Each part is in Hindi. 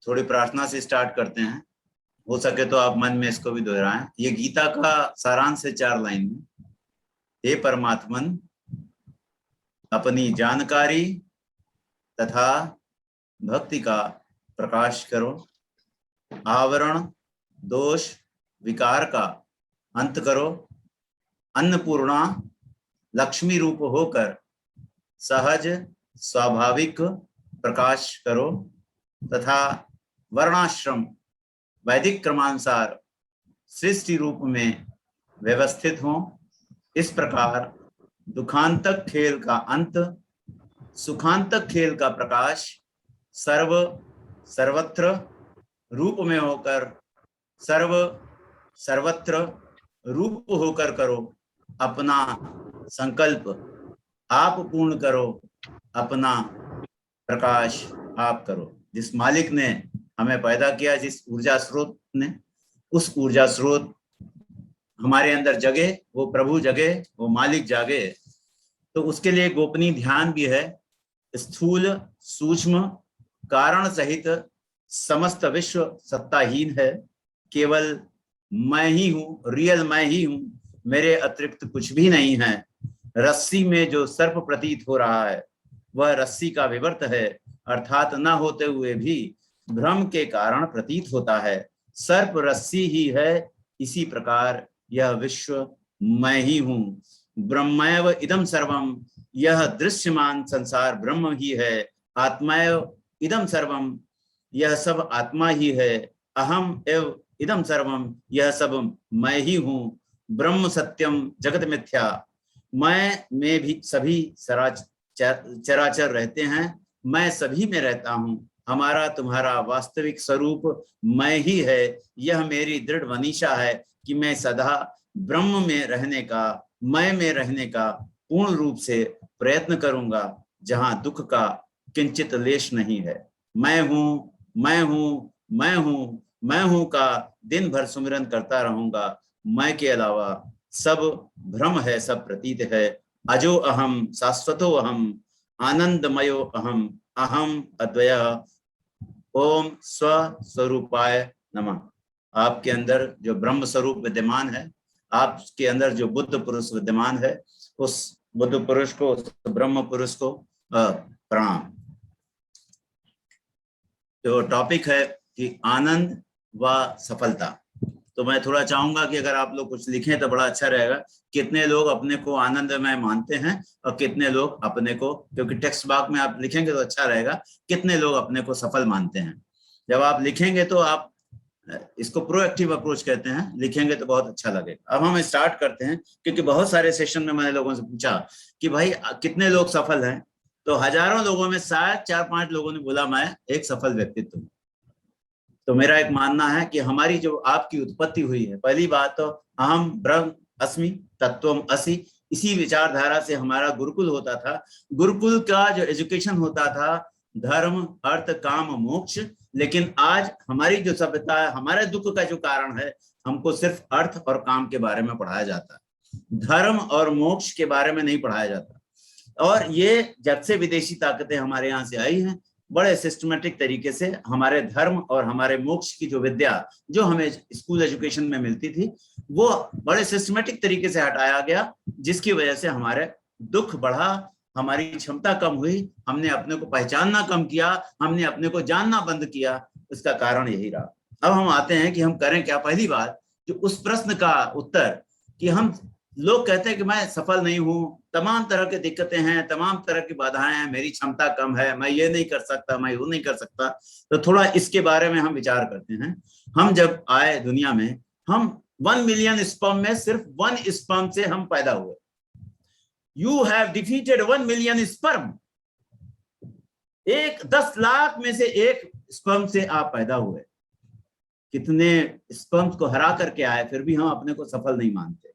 थोड़ी प्रार्थना से स्टार्ट करते हैं। हो सके तो आप मन में इसको भी दोहराएं। ये गीता का सारांश है 4 लाइन में। हे परमात्मन, अपनी जानकारी तथा भक्ति का प्रकाश करो, आवरण दोष विकार का अंत करो, अन्नपूर्णा लक्ष्मी रूप होकर सहज स्वाभाविक प्रकाश करो तथा वर्णाश्रम वैदिक क्रमानुसार सृष्टि रूप में व्यवस्थित हो। इस प्रकार दुखांतक खेल का अंत, सुखांतक खेल का प्रकाश सर्व सर्वत्र रूप में होकर सर्व सर्वत्र रूप होकर करो। अपना संकल्प आप पूर्ण करो, अपना प्रकाश आप करो। जिस मालिक ने हमें पैदा किया, जिस ऊर्जा स्रोत ने, उस ऊर्जा स्रोत हमारे अंदर जगे, वो प्रभु जगे, वो मालिक जागे। तो उसके लिए गोपनीय ध्यान भी है। स्थूल सूक्ष्म कारण सहित समस्त विश्व सत्ताहीन है। केवल मैं ही हूँ, रियल मैं ही हूँ, मेरे अतिरिक्त कुछ भी नहीं है। रस्सी में जो सर्प प्रतीत हो रहा है वह रस्सी का विवर्त है, अर्थात न होते हुए भी भ्रम के कारण प्रतीत होता है। सर्प रस्सी ही है, इसी प्रकार यह विश्व मैं ही हूँ। ब्रह्मैव इदं सर्वम, यह दृश्यमान संसार ब्रह्म ही है। आत्मैव इदं सर्वम, यह सब आत्मा ही है। अहम एव इदं सर्वम, यह सब मैं ही हूँ। ब्रह्म सत्यम जगत मिथ्या, मैं में भी सभी चराचर रहते हैं, मैं सभी में रहता हूँ। हमारा तुम्हारा वास्तविक स्वरूप मैं ही है। यह मेरी दृढ़ मनीषा है कि मैं सदा ब्रह्म में रहने का, मैं में रहने का पूर्ण रूप से प्रयत्न करूंगा, जहां दुख का किंचित लेश नहीं है। मैं हूँ, मैं हूँ, मैं हूँ, मैं हूँ का दिन भर सुमिरन करता रहूंगा। मैं के अलावा सब भ्रम है, सब प्रतीत है। अजो अहम शाश्वतो अहम, आनंदमयो अहम, अहम अद्वय। ओम स्व स्वरूपाय नमः। आपके अंदर जो ब्रह्म स्वरूप विद्यमान है, आपके अंदर जो बुद्ध पुरुष विद्यमान है, उस बुद्ध पुरुष को, उस ब्रह्म पुरुष को प्रणाम। तो टॉपिक है कि आनंद व सफलता। तो मैं थोड़ा चाहूंगा कि अगर आप लोग कुछ लिखें तो बड़ा अच्छा रहेगा। कितने लोग अपने को आनंदमय मानते हैं और कितने लोग अपने को, क्योंकि टेक्स्ट बॉक्स में आप लिखेंगे तो अच्छा रहेगा, कितने लोग अपने को सफल मानते हैं। जब आप लिखेंगे तो आप इसको प्रोएक्टिव अप्रोच कहते हैं, लिखेंगे तो बहुत अच्छा लगेगा। अब हम स्टार्ट करते हैं, क्योंकि बहुत सारे सेशन में मैंने लोगों से पूछा कि भाई कितने लोग सफल हैं, तो हजारों लोगों में शायद 4-5 लोगों ने बोला मैं एक सफल व्यक्तित्व हूँ। तो मेरा एक मानना है कि हमारी जो आपकी उत्पत्ति हुई है, पहली बात तो अहम ब्रह्म अस्मि तत्वम असि, इसी विचारधारा से हमारा गुरुकुल होता था। गुरुकुल का जो एजुकेशन होता था धर्म अर्थ काम मोक्ष, लेकिन आज हमारी जो सभ्यता है, हमारे दुख का जो कारण है, हमको सिर्फ अर्थ और काम के बारे में पढ़ाया जाता है, धर्म और मोक्ष के बारे में नहीं पढ़ाया जाता। और ये जब से विदेशी ताकतें हमारे यहाँ से आई हैं, बड़े सिस्टमेटिक तरीके से हमारे धर्म और हमारे मोक्ष की जो विद्या जो हमें स्कूल एजुकेशन में मिलती थी, वो बड़े सिस्टमेटिक तरीके से हटाया गया, जिसकी वजह से हमारे दुख बढ़ा, हमारी क्षमता कम हुई, हमने अपने को पहचानना कम किया, हमने अपने को जानना बंद किया। इसका कारण यही रहा। अब हम आते हैं कि हम करें क्या। पहली बात, जो उस प्रश्न का उत्तर कि हम लोग कहते हैं कि मैं सफल नहीं हूँ, तमाम तरह की दिक्कतें हैं, तमाम तरह की बाधाएं हैं, मेरी क्षमता कम है, मैं ये नहीं कर सकता, मैं वो नहीं कर सकता। तो थोड़ा इसके बारे में हम विचार करते हैं। हम जब आए दुनिया में, हम 1 मिलियन स्पर्म में सिर्फ 1 स्पर्म से हम पैदा हुए। You have defeated 1 million sperm. 10 lakh में से 1 स्पर्म से आप पैदा हुए। कितने स्पर्म्स को हरा करके आए, फिर भी हम अपने को सफल नहीं मानते।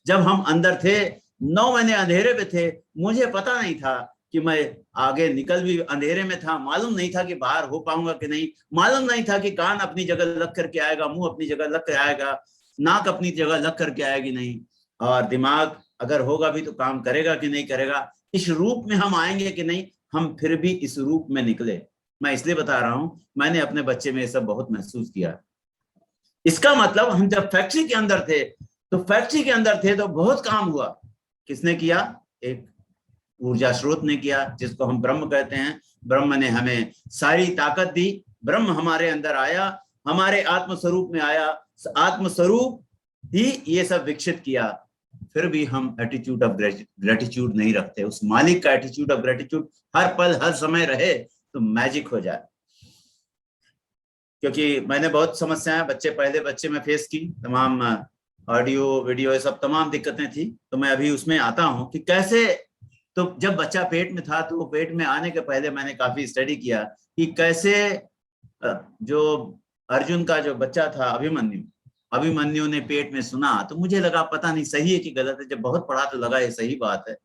जब हम अंदर थे, 9 महीने अंधेरे में थे, मुझे पता नहीं था कि मैं आगे निकल भी अंधेरे में था, मालूम नहीं था कि बाहर हो पाऊंगा कि नहीं, मालूम नहीं था कि कान अपनी जगह लग करके आएगा, मुंह अपनी जगह लग कर आएगा, नाक अपनी जगह लग करके आएगी नहीं, और दिमाग अगर होगा भी तो काम करेगा कि नहीं करेगा, इस रूप में हम आएंगे कि नहीं। हम फिर भी इस रूप में निकले। मैं इसलिए बता रहा हूं, मैंने अपने बच्चे में ये सब बहुत महसूस किया। इसका मतलब हम जब फैक्ट्री के अंदर थे तो बहुत काम हुआ। किसने किया? एक ऊर्जा स्रोत ने किया, जिसको हम ब्रह्म कहते हैं। ब्रह्म ने हमें सारी ताकत दी, ब्रह्म हमारे अंदर आया, हमारे आत्मस्वरूप में आया, आत्मस्वरूप ही ये सब विकसित किया। फिर भी हम एटीट्यूड ऑफ ग्रेटिट्यूड नहीं रखते। उस मालिक का एटीट्यूड ऑफ ग्रेटिट्यूड हर पल हर समय रहे तो मैजिक हो जाए। क्योंकि मैंने बहुत समस्याएं पहले बच्चे में फेस की, तमाम ऑडियो वीडियो ये सब तमाम दिक्कतें थी। तो मैं अभी उसमें आता हूं कि कैसे, तो जब बच्चा पेट में था तो पेट में आने के पहले मैंने काफी स्टडी किया कि कैसे जो अर्जुन का जो बच्चा था अभिमन्यु ने पेट में सुना, तो मुझे लगा पता नहीं सही है कि गलत है। जब बहुत पढ़ा तो लगा ये सही बात है।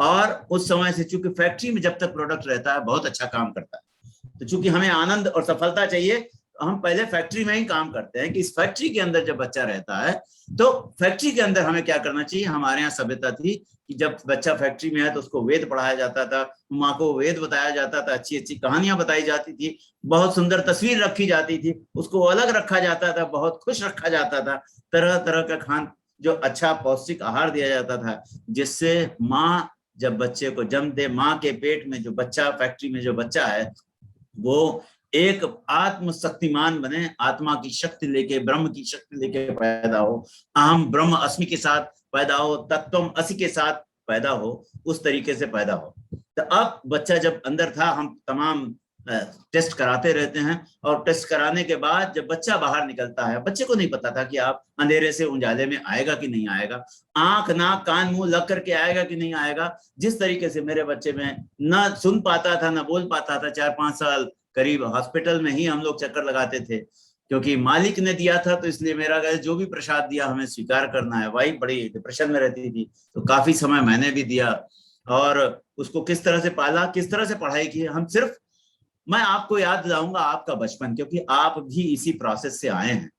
और उस समय से चूंकि फैक्ट्री में जब तक प्रोडक्ट रहता है बहुत अच्छा काम करता है, तो चूंकि हमें आनंद और सफलता चाहिए तो हम पहले फैक्ट्री में ही काम करते हैं कि इस फैक्ट्री के अंदर जब बच्चा रहता है तो फैक्ट्री के अंदर हमें क्या करना चाहिए। हमारे यहाँ सभ्यता थी कि जब बच्चा फैक्ट्री में है तो उसको वेद पढ़ाया जाता था, माँ को वेद बताया जाता था, अच्छी अच्छी कहानियां बताई जाती थी, बहुत सुंदर तस्वीर रखी जाती थी, उसको अलग रखा जाता था, बहुत खुश रखा जाता था, तरह तरह का खान जो अच्छा पौष्टिक आहार दिया जाता था, जिससे माँ जब बच्चे को जन्म दे, माँ के पेट में जो बच्चा, फैक्ट्री में जो बच्चा है, वो एक आत्म शक्तिमान बने, आत्मा की शक्ति लेके, ब्रह्म की शक्ति लेके पैदा हो, अहम ब्रह्म अस्मि के साथ पैदा हो, तत्वम असि के साथ पैदा हो, उस तरीके से पैदा हो। तो अब बच्चा जब अंदर था, हम तमाम टेस्ट कराते रहते हैं, और टेस्ट कराने के बाद जब बच्चा बाहर निकलता है, बच्चे को नहीं पता था कि आप अंधेरे से उजाले में आएगा कि नहीं आएगा, आंख नाक कान मुंह लग करके आएगा कि नहीं आएगा। जिस तरीके से मेरे बच्चे में न सुन पाता था न बोल पाता था, 4-5 साल करीब हॉस्पिटल में ही हम लोग चक्कर लगाते थे, क्योंकि मालिक ने दिया था तो इसलिए मेरा जो भी प्रसाद दिया हमें स्वीकार करना है। वाइफ बड़ी डिप्रेशन में रहती थी तो काफी समय मैंने भी दिया, और उसको किस तरह से पाला, किस तरह से पढ़ाई की। हम सिर्फ, मैं आपको याद दिलाऊंगा आपका बचपन, क्योंकि आप भी इसी प्रोसेस से आए हैं,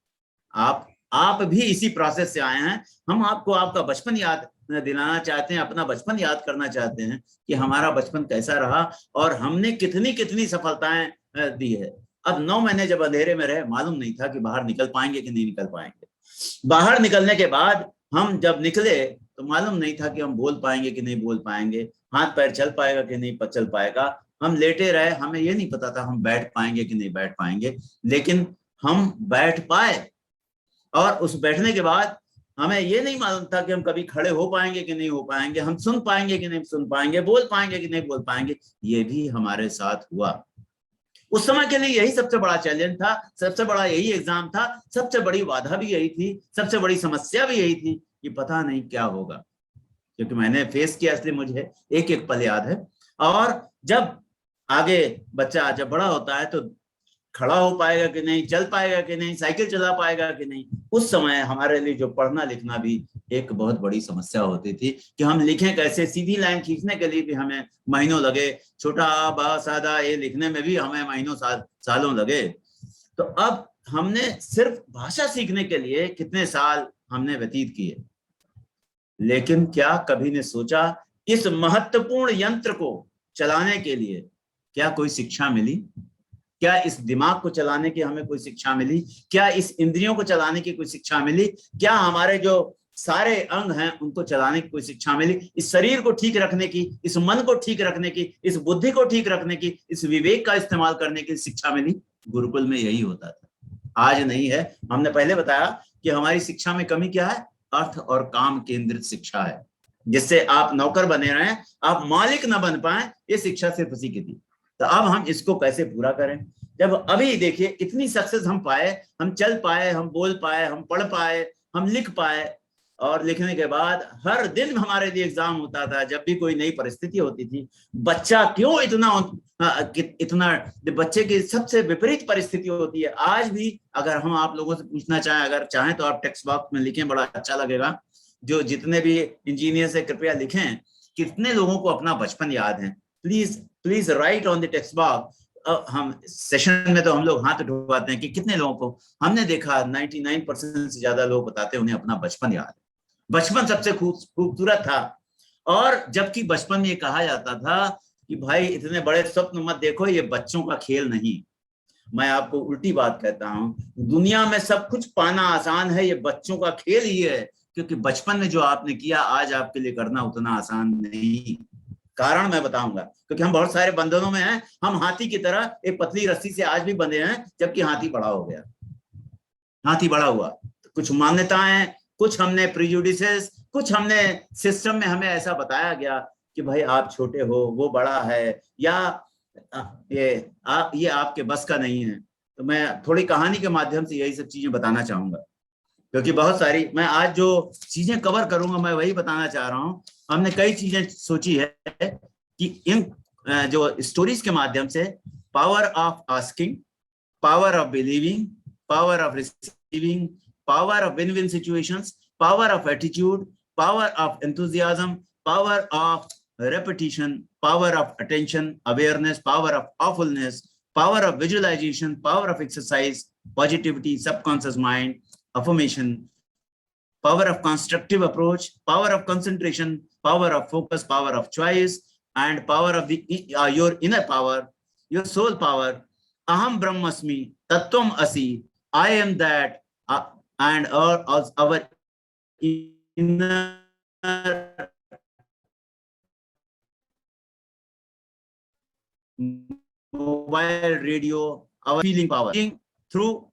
आप भी इसी प्रोसेस से आए हैं। हम आपको आपका बचपन याद दिलाना चाहते हैं, अपना बचपन याद करना चाहते हैं कि हमारा बचपन कैसा रहा और हमने कितनी कितनी सफलताएं दी है। अब 9 महीने जब अंधेरे में रहे, मालूम नहीं था कि बाहर निकल पाएंगे कि नहीं निकल पाएंगे। बाहर निकलने के बाद हम जब निकले तो मालूम नहीं था कि हम बोल पाएंगे कि नहीं बोल पाएंगे, हाथ पैर चल पाएगा कि नहीं चल पाएगा। हम लेटे रहे, हमें ये नहीं पता था हम बैठ पाएंगे कि नहीं बैठ पाएंगे, लेकिन हम बैठ पाए। और उस बैठने के बाद हमें ये नहीं मालूम था कि हम कभी खड़े हो पाएंगे कि नहीं हो पाएंगे, हम सुन पाएंगे कि नहीं सुन पाएंगे, बोल पाएंगे कि नहीं बोल पाएंगे। ये भी हमारे साथ हुआ। उस समय के लिए यही सबसे बड़ा चैलेंज था, सबसे बड़ा यही एग्जाम था, सबसे बड़ी बाधा भी यही थी, सबसे बड़ी समस्या भी यही थी कि पता नहीं क्या होगा। क्योंकि मैंने फेस किया इसलिए मुझे एक एक पल याद है। और जब आगे बच्चा जब बड़ा होता है तो खड़ा हो पाएगा कि नहीं, चल पाएगा कि नहीं, साइकिल चला पाएगा कि नहीं, उस समय हमारे लिए जो पढ़ना लिखना भी एक बहुत बड़ी समस्या होती थी कि हम लिखें कैसे। सीधी लाइन खींचने के लिए भी हमें महीनों लगे, छोटा आ बा सादा ये लिखने में भी हमें महीनों सालों लगे। तो अब हमने सिर्फ भाषा सीखने के लिए कितने साल हमने व्यतीत किए, लेकिन क्या कभी ने सोचा इस महत्वपूर्ण यंत्र को चलाने के लिए क्या कोई शिक्षा मिली? क्या इस दिमाग को चलाने की हमें कोई शिक्षा मिली? क्या इस इंद्रियों को चलाने की कोई शिक्षा मिली? क्या हमारे जो सारे अंग हैं उनको चलाने की कोई शिक्षा मिली? इस शरीर को ठीक रखने की, इस मन को ठीक रखने की, इस बुद्धि को ठीक रखने की, इस विवेक का इस्तेमाल करने की शिक्षा मिली? गुरुकुल में यही होता था, आज नहीं है। हमने पहले बताया कि हमारी शिक्षा में कमी क्या है? अर्थ और काम केंद्रित शिक्षा है, जिससे आप नौकर बने रहें, आप मालिक न बन पाए। ये शिक्षा सिर्फ उसी की थी। तो अब हम इसको कैसे पूरा करें? जब अभी देखिए इतनी सक्सेस हम पाए, हम चल पाए, हम बोल पाए, हम पढ़ पाए, हम लिख पाए, और लिखने के बाद हर दिन हमारे लिए एग्जाम होता था। जब भी कोई नई परिस्थिति होती थी, बच्चा क्यों इतना बच्चे की सबसे विपरीत परिस्थिति होती है। आज भी अगर हम आप लोगों से पूछना चाहें, अगर चाहें तो आप टेक्स्ट बॉक्स में लिखें, बड़ा अच्छा लगेगा। जो जितने भी इंजीनियर से कृपया लिखें कितने लोगों को अपना बचपन याद है। Please right on the text box. हम सेशन में तो हम लोग हाथ उठवाते हैं कि कितने लोगों को हमने देखा, 99% से ज्यादा लोग बताते हैं उन्हें अपना बचपन याद है। बचपन सबसे खूबसूरत था। और जबकि बचपन में ये कहा जाता था कि भाई इतने बड़े स्वप्न मत देखो, ये बच्चों का खेल नहीं। मैं आपको उल्टी बात कहता हूँ, दुनिया में सब कुछ पाना आसान है, ये बच्चों का खेल ही है। क्योंकि बचपन में जो आपने किया आज आपके लिए करना उतना आसान नहीं। कारण मैं बताऊंगा, क्योंकि हम बहुत सारे बंधनों में हैं। हम हाथी की तरह एक पतली रस्सी से आज भी बंधे हैं, जबकि हाथी बड़ा हो गया, हाथी बड़ा हुआ। तो कुछ मान्यताएं, कुछ हमने प्रिजुडिसेस, कुछ हमने सिस्टम में हमें ऐसा बताया गया कि भाई आप छोटे हो, वो बड़ा है, या ये आपके बस का नहीं है। तो मैं थोड़ी कहानी के माध्यम से यही सब चीजें बताना चाहूंगा, क्योंकि बहुत सारी मैं आज जो चीजें कवर करूंगा मैं वही बताना चाह रहा हूँ। हमने कई चीजें सोची है कि इन जो स्टोरीज के माध्यम से power of asking, power of believing, power of receiving, power of win-win situations, power of attitude, power of enthusiasm, power of repetition, power of attention, awareness, power of awfulness, power of visualization, power of exercise, positivity, subconscious mind, affirmation, power of constructive approach, power of concentration, power of focus, power of choice, and power of your inner power, your soul power. Aham Brahmasmi, Tattvam Asi, I am that, and our inner mobile radio, our feeling power. Through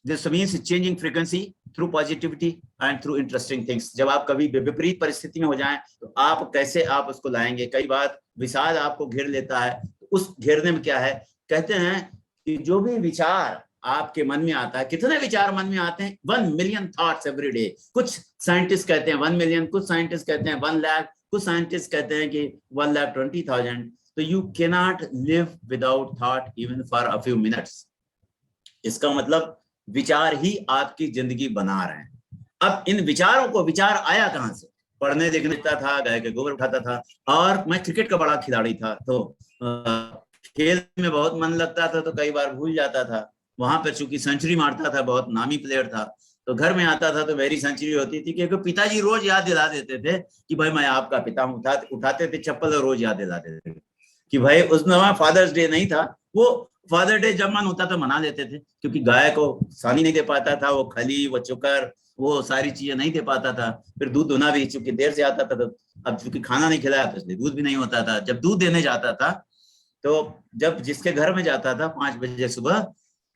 this means changing frequency through positivity and through interesting things. जब आप कभी विपरीत परिस्थिति में हो जाएं तो आप कैसे आप उसको लाएंगे। कई बार विषाद आपको घेर लेता है, तो उस घेरने में क्या है, कहते हैं कि जो भी विचार आपके मन में आता है, कितने विचार मन में आते हैं, 1 मिलियन थॉट्स एवरी डे। कुछ साइंटिस्ट कहते हैं 1 मिलियन, कुछ साइंटिस्ट कहते हैं 1 लाख, कुछ साइंटिस्ट कहते हैं कि 1,20,000। तो you cannot live without thought even for a few minutes. इसका मतलब विचार ही आपकी जिंदगी बना रहे हैं। अब इन विचारों को, विचार आया कहां से, पढ़ने लिखने था, गाय के गोबर उठाता था, और मैं क्रिकेट का बड़ा खिलाड़ी था, तो खेल में बहुत मन लगता था, तो कई बार भूल जाता था। वहां पर चूंकि सेंचुरी मारता था, बहुत नामी प्लेयर था, तो घर में आता था तो मेरी सेंचुरी होती थी, क्योंकि पिताजी रोज याद दिला देते थे कि भाई मैं आपका पिता हूँ। उठाते थे चप्पल और रोज याद दिला देते थे कि भाई उस समय फादर्स डे नहीं था, वो फादर डे जब मन होता तो मना लेते थे, क्योंकि गाय को सानी नहीं दे पाता था, वो खली, वो चुकर, वो सारी चीजें नहीं दे पाता था। फिर दूध दोना भी चूंकि देर से आता था, तो अब चूंकि खाना नहीं खिलाया तो इसलिए दूध भी नहीं होता था। जब दूध देने जाता था तो जब जिसके घर में जाता था 5 बजे सुबह,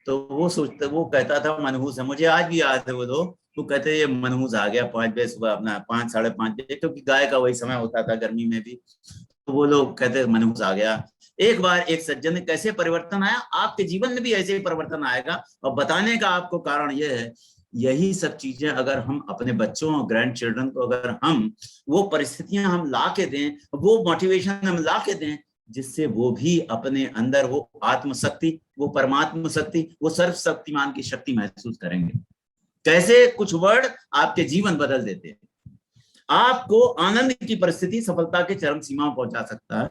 तो वो कहता था मनहूस है। मुझे आज भी याद है, वो लोग वो कहते ये मनहूस आ गया 5 बजे सुबह, अपना 5 साढ़े 5 बजे, क्योंकि गाय का वही समय होता था गर्मी में भी। तो वो लोग कहते मनहूस आ गया। एक बार एक सज्जन ने, कैसे परिवर्तन आया, आपके जीवन में भी ऐसे ही परिवर्तन आएगा। और बताने का आपको कारण यह है, यही सब चीजें अगर हम अपने बच्चों और ग्रैंड चिल्ड्रन को, अगर हम वो परिस्थितियां हम ला के दें, वो मोटिवेशन हम ला के दें, जिससे वो भी अपने अंदर वो आत्मशक्ति, वो परमात्मा शक्ति, वो सर्वशक्तिमान की शक्ति महसूस करेंगे। कैसे कुछ वर्ड आपके जीवन बदल देते हैं, आपको आनंद की परिस्थिति, सफलता के चरम सीमा में पहुंचा सकता है।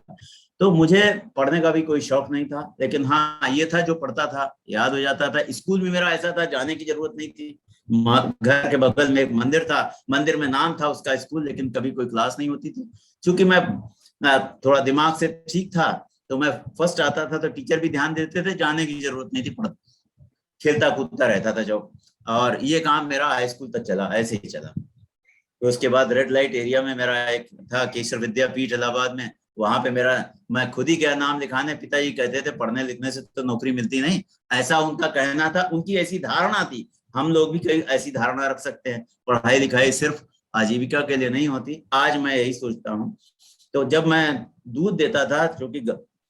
तो मुझे पढ़ने का भी कोई शौक नहीं था, लेकिन हाँ ये था जो पढ़ता था याद हो जाता था। स्कूल में मेरा ऐसा था, जाने की जरूरत नहीं थी, घर के बगल में एक मंदिर था, मंदिर में नाम था उसका स्कूल, लेकिन कभी कोई क्लास नहीं होती थी। क्योंकि मैं थोड़ा दिमाग से ठीक था, तो मैं फर्स्ट आता था, तो टीचर भी ध्यान देते थे, जाने की जरूरत नहीं थी, खेलता कूदता रहता था जो। और ये काम मेरा हाई स्कूल तक चला, ऐसे ही चला। तो उसके बाद रेड लाइट एरिया में मेरा एक था केशर विद्यापीठ इलाहाबाद में, वहां पे मेरा, मैं खुद ही गया नाम लिखाने, पिताजी कहते थे पढ़ने लिखने से तो नौकरी मिलती नहीं, ऐसा उनका कहना था, उनकी ऐसी धारणा थी। हम लोग भी कई ऐसी धारणा रख सकते हैं, पढ़ाई लिखाई सिर्फ आजीविका के लिए नहीं होती। आज मैं यही सोचता हूँ। तो जब मैं दूध देता था, क्योंकि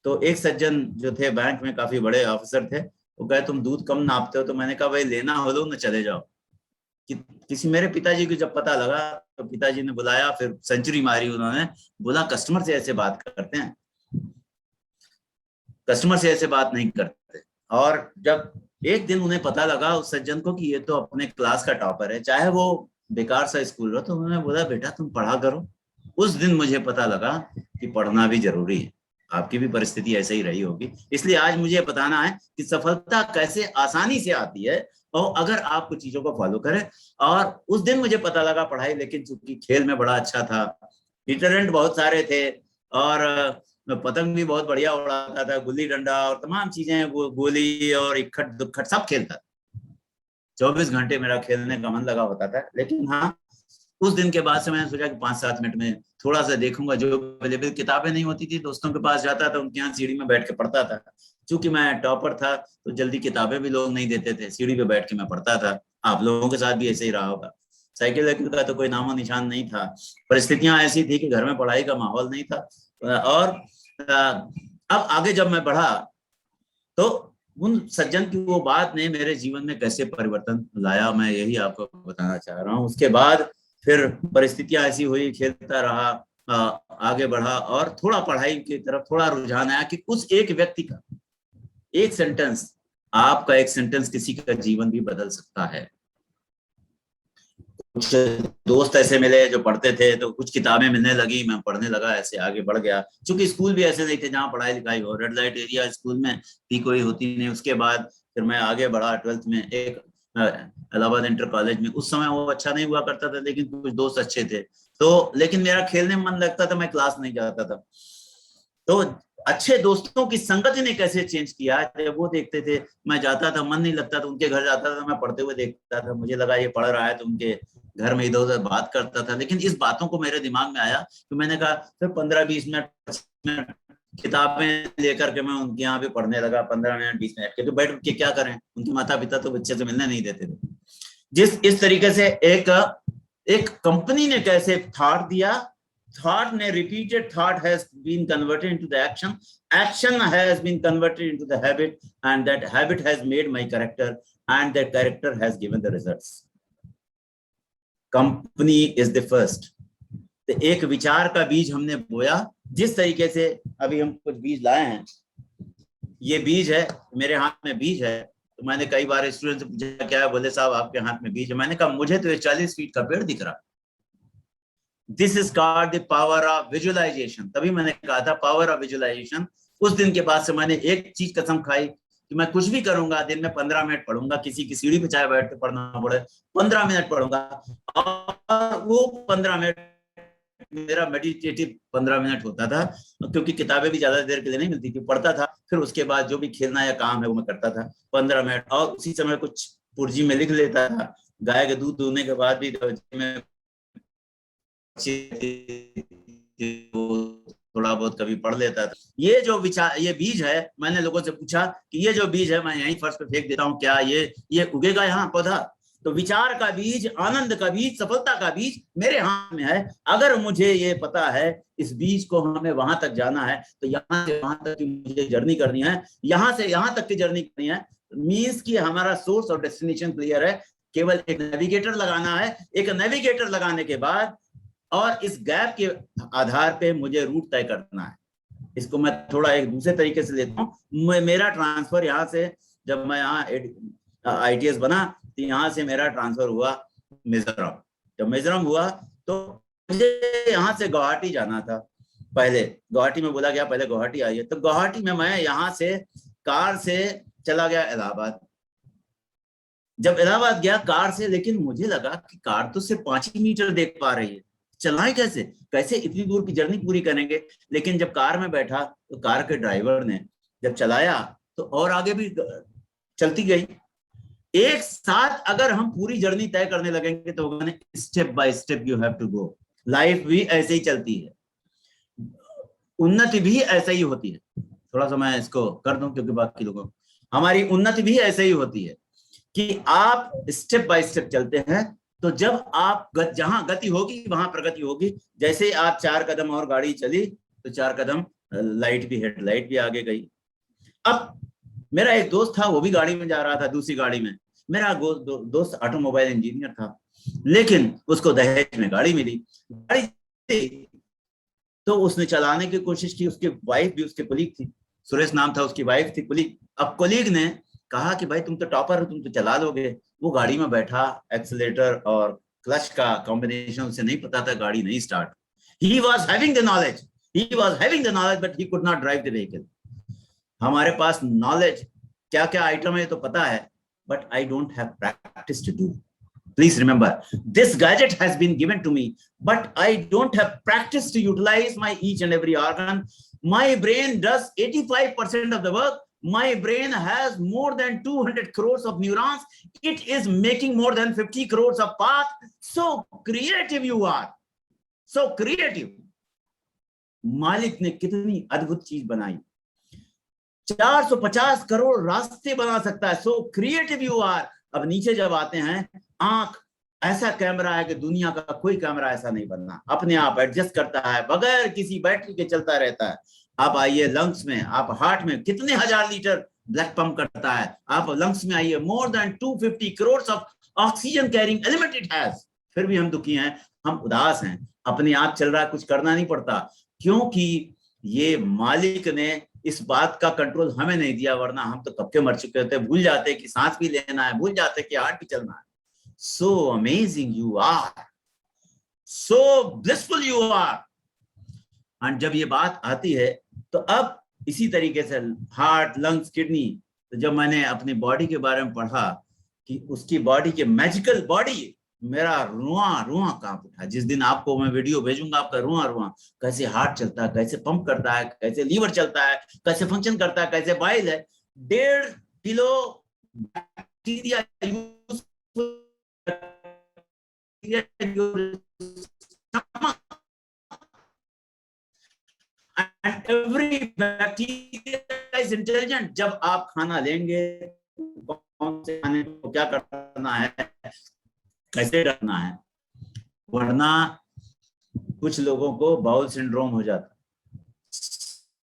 तो एक सज्जन जो थे बैंक में, काफी बड़े ऑफिसर थे, वो कहे तुम दूध कम नापते हो। तो मैंने कहा भाई लेना हो लो न चले जाओ। किसी मेरे पिताजी को जब पता लगा, तो पिताजी ने बुलाया, फिर सेंचुरी मारी उन्होंने, बोला कस्टमर से ऐसे बात करते हैं, कस्टमर से ऐसे बात नहीं करते। और जब एक दिन उन्हें पता लगा उस सज्जन को कि ये तो अपने क्लास का टॉपर है, चाहे वो बेकार सा स्कूल हो, तो उन्होंने बोला बेटा तुम पढ़ा करो। उस दिन मुझे पता लगा कि पढ़ना भी जरूरी है। आपकी भी परिस्थिति ऐसे ही रही होगी। इसलिए आज मुझे बताना है कि सफलता कैसे आसानी से आती है, और अगर आप कुछ चीजों को फॉलो करें। और उस दिन मुझे पता लगा पढ़ाई, लेकिन चूंकि खेल में बड़ा अच्छा था, डिटरेंट बहुत सारे थे, और मैं पतंग भी बहुत बढ़िया उड़ाता था, गुल्ली डंडा और तमाम चीजें, गोली और इखट दुखट सब खेलता था। 24 घंटे मेरा खेलने का मन लगा होता था। लेकिन हाँ, उस दिन के बाद से मैंने सोचा कि 5-7 मिनट में थोड़ा सा देखूंगा। जो अवेलेबल किताबें नहीं होती थी, दोस्तों के पास जाता था, उनके यहाँ सीढ़ी में बैठ के पढ़ता था। चूंकि मैं टॉपर था तो जल्दी किताबें भी लोग नहीं देते थे, सीढ़ी पे बैठ के मैं पढ़ता था। आप लोगों के साथ भी ऐसे ही रहा होगा। साइकिल वाइकिल का तो कोई नामो निशान नहीं था। परिस्थितियां ऐसी थी कि घर में पढ़ाई का माहौल नहीं था। और अब आगे जब मैं बढ़ा तो उन सज्जन की वो बात ने मेरे जीवन में कैसे परिवर्तन लाया, मैं यही आपको बताना चाह रहा हूँ। उसके बाद फिर परिस्थितियां ऐसी हुई, खेलता रहा, आगे बढ़ा और थोड़ा पढ़ाई की तरफ थोड़ा रुझान आया कि उस एक व्यक्ति का एक सेंटेंस, आपका एक सेंटेंस किसी का जीवन भी बदल सकता है। कुछ दोस्त ऐसे मिले जो पढ़ते थे, तो कुछ किताबें मिलने लगी, मैं पढ़ने लगा, ऐसे आगे बढ़ गया। क्योंकि स्कूल भी ऐसे नहीं थे जहाँ पढ़ाई लिखाई हो, रेड लाइट एरिया स्कूल में थी, कोई होती नहीं। उसके बाद फिर मैं आगे बढ़ा 12th में एक इलाहाबाद इंटर कॉलेज में। उस समय वो अच्छा नहीं हुआ करता था, लेकिन कुछ दोस्त अच्छे थे तो, लेकिन मेरा खेलने में मन लगता था, मैं क्लास नहीं जाता था। तो अच्छे दोस्तों की संगति ने कैसे चेंज किया, जब वो देखते थे मैं जाता था, मन नहीं लगता था, उनके घर जाता था, मैं पढ़ते हुए देखता था, मुझे लगा ये पढ़ रहा है, तो उनके घर में इधर उधर बात करता था। लेकिन इस बातों को मेरे दिमाग में आया तो मैंने कहा फिर 15-20 मिनट किताबें लेकर के मैं उनके यहाँ भी पढ़ने लगा। 15 मिनट 20 मिनट के, तो बैठ के क्या करें, उनके माता पिता तो बच्चे से मिलने नहीं देते थे। इस तरीके से एक कंपनी ने कैसे थॉट दिया, thought ne repeated thought has been converted into the action has been converted into the habit, and that habit has made my character, and that character has given the results. Company is the first. तो एक विचार का बीज हमने बोया। जिस तरीके से अभी हम कुछ बीज लाए हैं, ये बीज है, मेरे हाथ में बीज है। तो मैंने कई बार स्टूडेंट से पूछा क्या है, बोले साहब आपके हाथ में बीज है। मैंने कहा मुझे तो ये 40 फीट का पेड़ दिख रहा। This is called the power of visualisation. तभी मैंने कहा था पावर ऑफ विजुअलाइजेशन। उस दिन के बाद से मैंने एक चीज कसम खाई कि मैं कुछ भी करूंगा, दिन में 15 मिनट पढ़ूंगा, किसी की सीढ़ी पे चाहे बैठ के पढ़ना पड़े 15 मिनट पढ़ूंगा। और वो 15 मिनट मेरा मेडिटेटिव 15 मिनट होता था, क्योंकि किताबें भी ज्यादा देर के लिए नहीं मिलती थी, पढ़ता था। फिर उसके बाद जो भी खेलना या काम है वो मैं करता था 15 मिनट। और उसी समय कुछ पुर्जी में लिख लेता था। गाय के दूध दूहने के बाद भी में थोड़ा बहुत कभी पढ़ लेता था। ये जो विचार, ये बीज है, मैंने लोगों से पूछा कि ये जो बीज है मैं यहीं फर्श पे फेंक देता हूँ, क्या ये उगेगा यहाँ पौधा? तो विचार का बीज, आनंद का बीज, सफलता का बीज मेरे हाथ में है। अगर मुझे ये पता है इस बीज को हमें वहां तक जाना है, तो यहाँ से वहां तक की मुझे जर्नी करनी है, यहाँ से यहाँ तक की जर्नी करनी है। मीन्स कि हमारा सोर्स और डेस्टिनेशन क्लियर है, केवल एक नेविगेटर लगाना है। एक नेविगेटर लगाने के बाद और इस गैप के आधार पे मुझे रूट तय करना है। इसको मैं थोड़ा एक दूसरे तरीके से लेता हूँ। मेरा ट्रांसफर यहाँ से, जब मैं यहाँ ITS बना तो यहाँ से मेरा ट्रांसफर हुआ मिजोरम। जब मिजोरम हुआ तो मुझे यहाँ से गुवाहाटी जाना था। पहले गुवाहाटी में बोला गया पहले गुवाहाटी आइए, तो गुवाहाटी में मैं यहाँ से कार से चला गया इलाहाबाद। जब इलाहाबाद गया कार से, लेकिन मुझे लगा कि कार तो सिर्फ 5 ही मीटर देख पा रही है, चलाएं कैसे इतनी दूर की जर्नी पूरी करेंगे। लेकिन जब कार में बैठा तो कार के ड्राइवर ने जब चलाया तो और आगे भी चलती गई। एक साथ अगर हम पूरी जर्नी तय करने लगेंगे तो step by step you have to go. Life भी ऐसे ही चलती है, उन्नति भी ऐसे ही होती है। थोड़ा सा मैं इसको कर दूं क्योंकि बाकी लोगों, हमारी उन्नति भी ऐसे ही होती है कि आप स्टेप बाय स्टेप चलते हैं। तो जब आप जहां गति होगी वहां प्रगति होगी। जैसे आप 4 कदम और गाड़ी चली तो 4 कदम लाइट भी, हेडलाइट भी आगे गई। अब मेरा एक दोस्त था, वो भी गाड़ी में जा रहा था, दूसरी गाड़ी में। मेरा दोस्त ऑटोमोबाइल इंजीनियर था, लेकिन उसको दहेज में गाड़ी मिली। गाड़ी तो उसने चलाने की कोशिश की। उसकी वाइफ भी उसके कोलीग थी, सुरेश नाम था उसकी वाइफ थी, कोलीग। अब कोलीग ने कहा कि भाई तुम तो टॉपर हो, तुम तो चला लोगे। वो गाड़ी में बैठा, एक्सीलेटर और क्लच का कॉम्बिनेशन उसे नहीं पता था, गाड़ी नहीं start. He was having the knowledge, but he could not drive the vehicle. हमारे पास नॉलेज क्या क्या आइटम है तो पता है, but I don't have practice to do. Please remember, this gadget has been given to me, but I don't have practice to utilize my each and every organ. My brain does 85% of the work. My brain has more than 200 crores of neurons. It is making more than 50 crores of path. So creative you are. So creative. मालिक ने कितनी अद्भुत चीज बनाई, 450 करोड़ रास्ते बना सकता है. So creative you are. अब नीचे जब आते हैं, आंख ऐसा कैमरा है कि दुनिया का कोई कैमरा ऐसा नहीं बनना, अपने आप एडजस्ट करता है, बगैर किसी बैटरी के चलता रहता है. आप आइए लंग्स में, आप हार्ट में कितने हजार लीटर ब्लड पंप करता है. आप लंग्स में आइए, more than 250 crore of oxygen carrying element it has. फिर भी हम दुखी हैं, हम उदास हैं, अपने आप चल रहा है, कुछ करना नहीं पड़ता, क्योंकि ये मालिक ने इस बात का कंट्रोल हमें नहीं दिया, वरना हम तो कब के मर चुके होते. भूल जाते कि सांस भी लेना है, भूल जाते कि हार्ट भी चलना है. So amazing you are, so blissful you are. और जब ये बात आती है तो अब इसी तरीके से हार्ट, लंग्स, किडनी, तो जब मैंने अपनी बॉडी के बारे में पढ़ा कि उसकी बॉडी के मैजिकल बॉडी, मेरा रुआ रुआ कांप उठा. जिस दिन आपको मैं वीडियो भेजूंगा, आपका रुआ रुआ, कैसे हार्ट चलता है, कैसे पंप करता है, कैसे लीवर चलता है, कैसे फंक्शन करता है, कैसे बाइल है. 1.5 kilo bacteria and every bacteria is intelligent. जब आप खाना लेंगे, कौन से खाने को क्या करना है, कैसे रखना है, वरना कुछ लोगों को बाउल सिंड्रोम हो जाता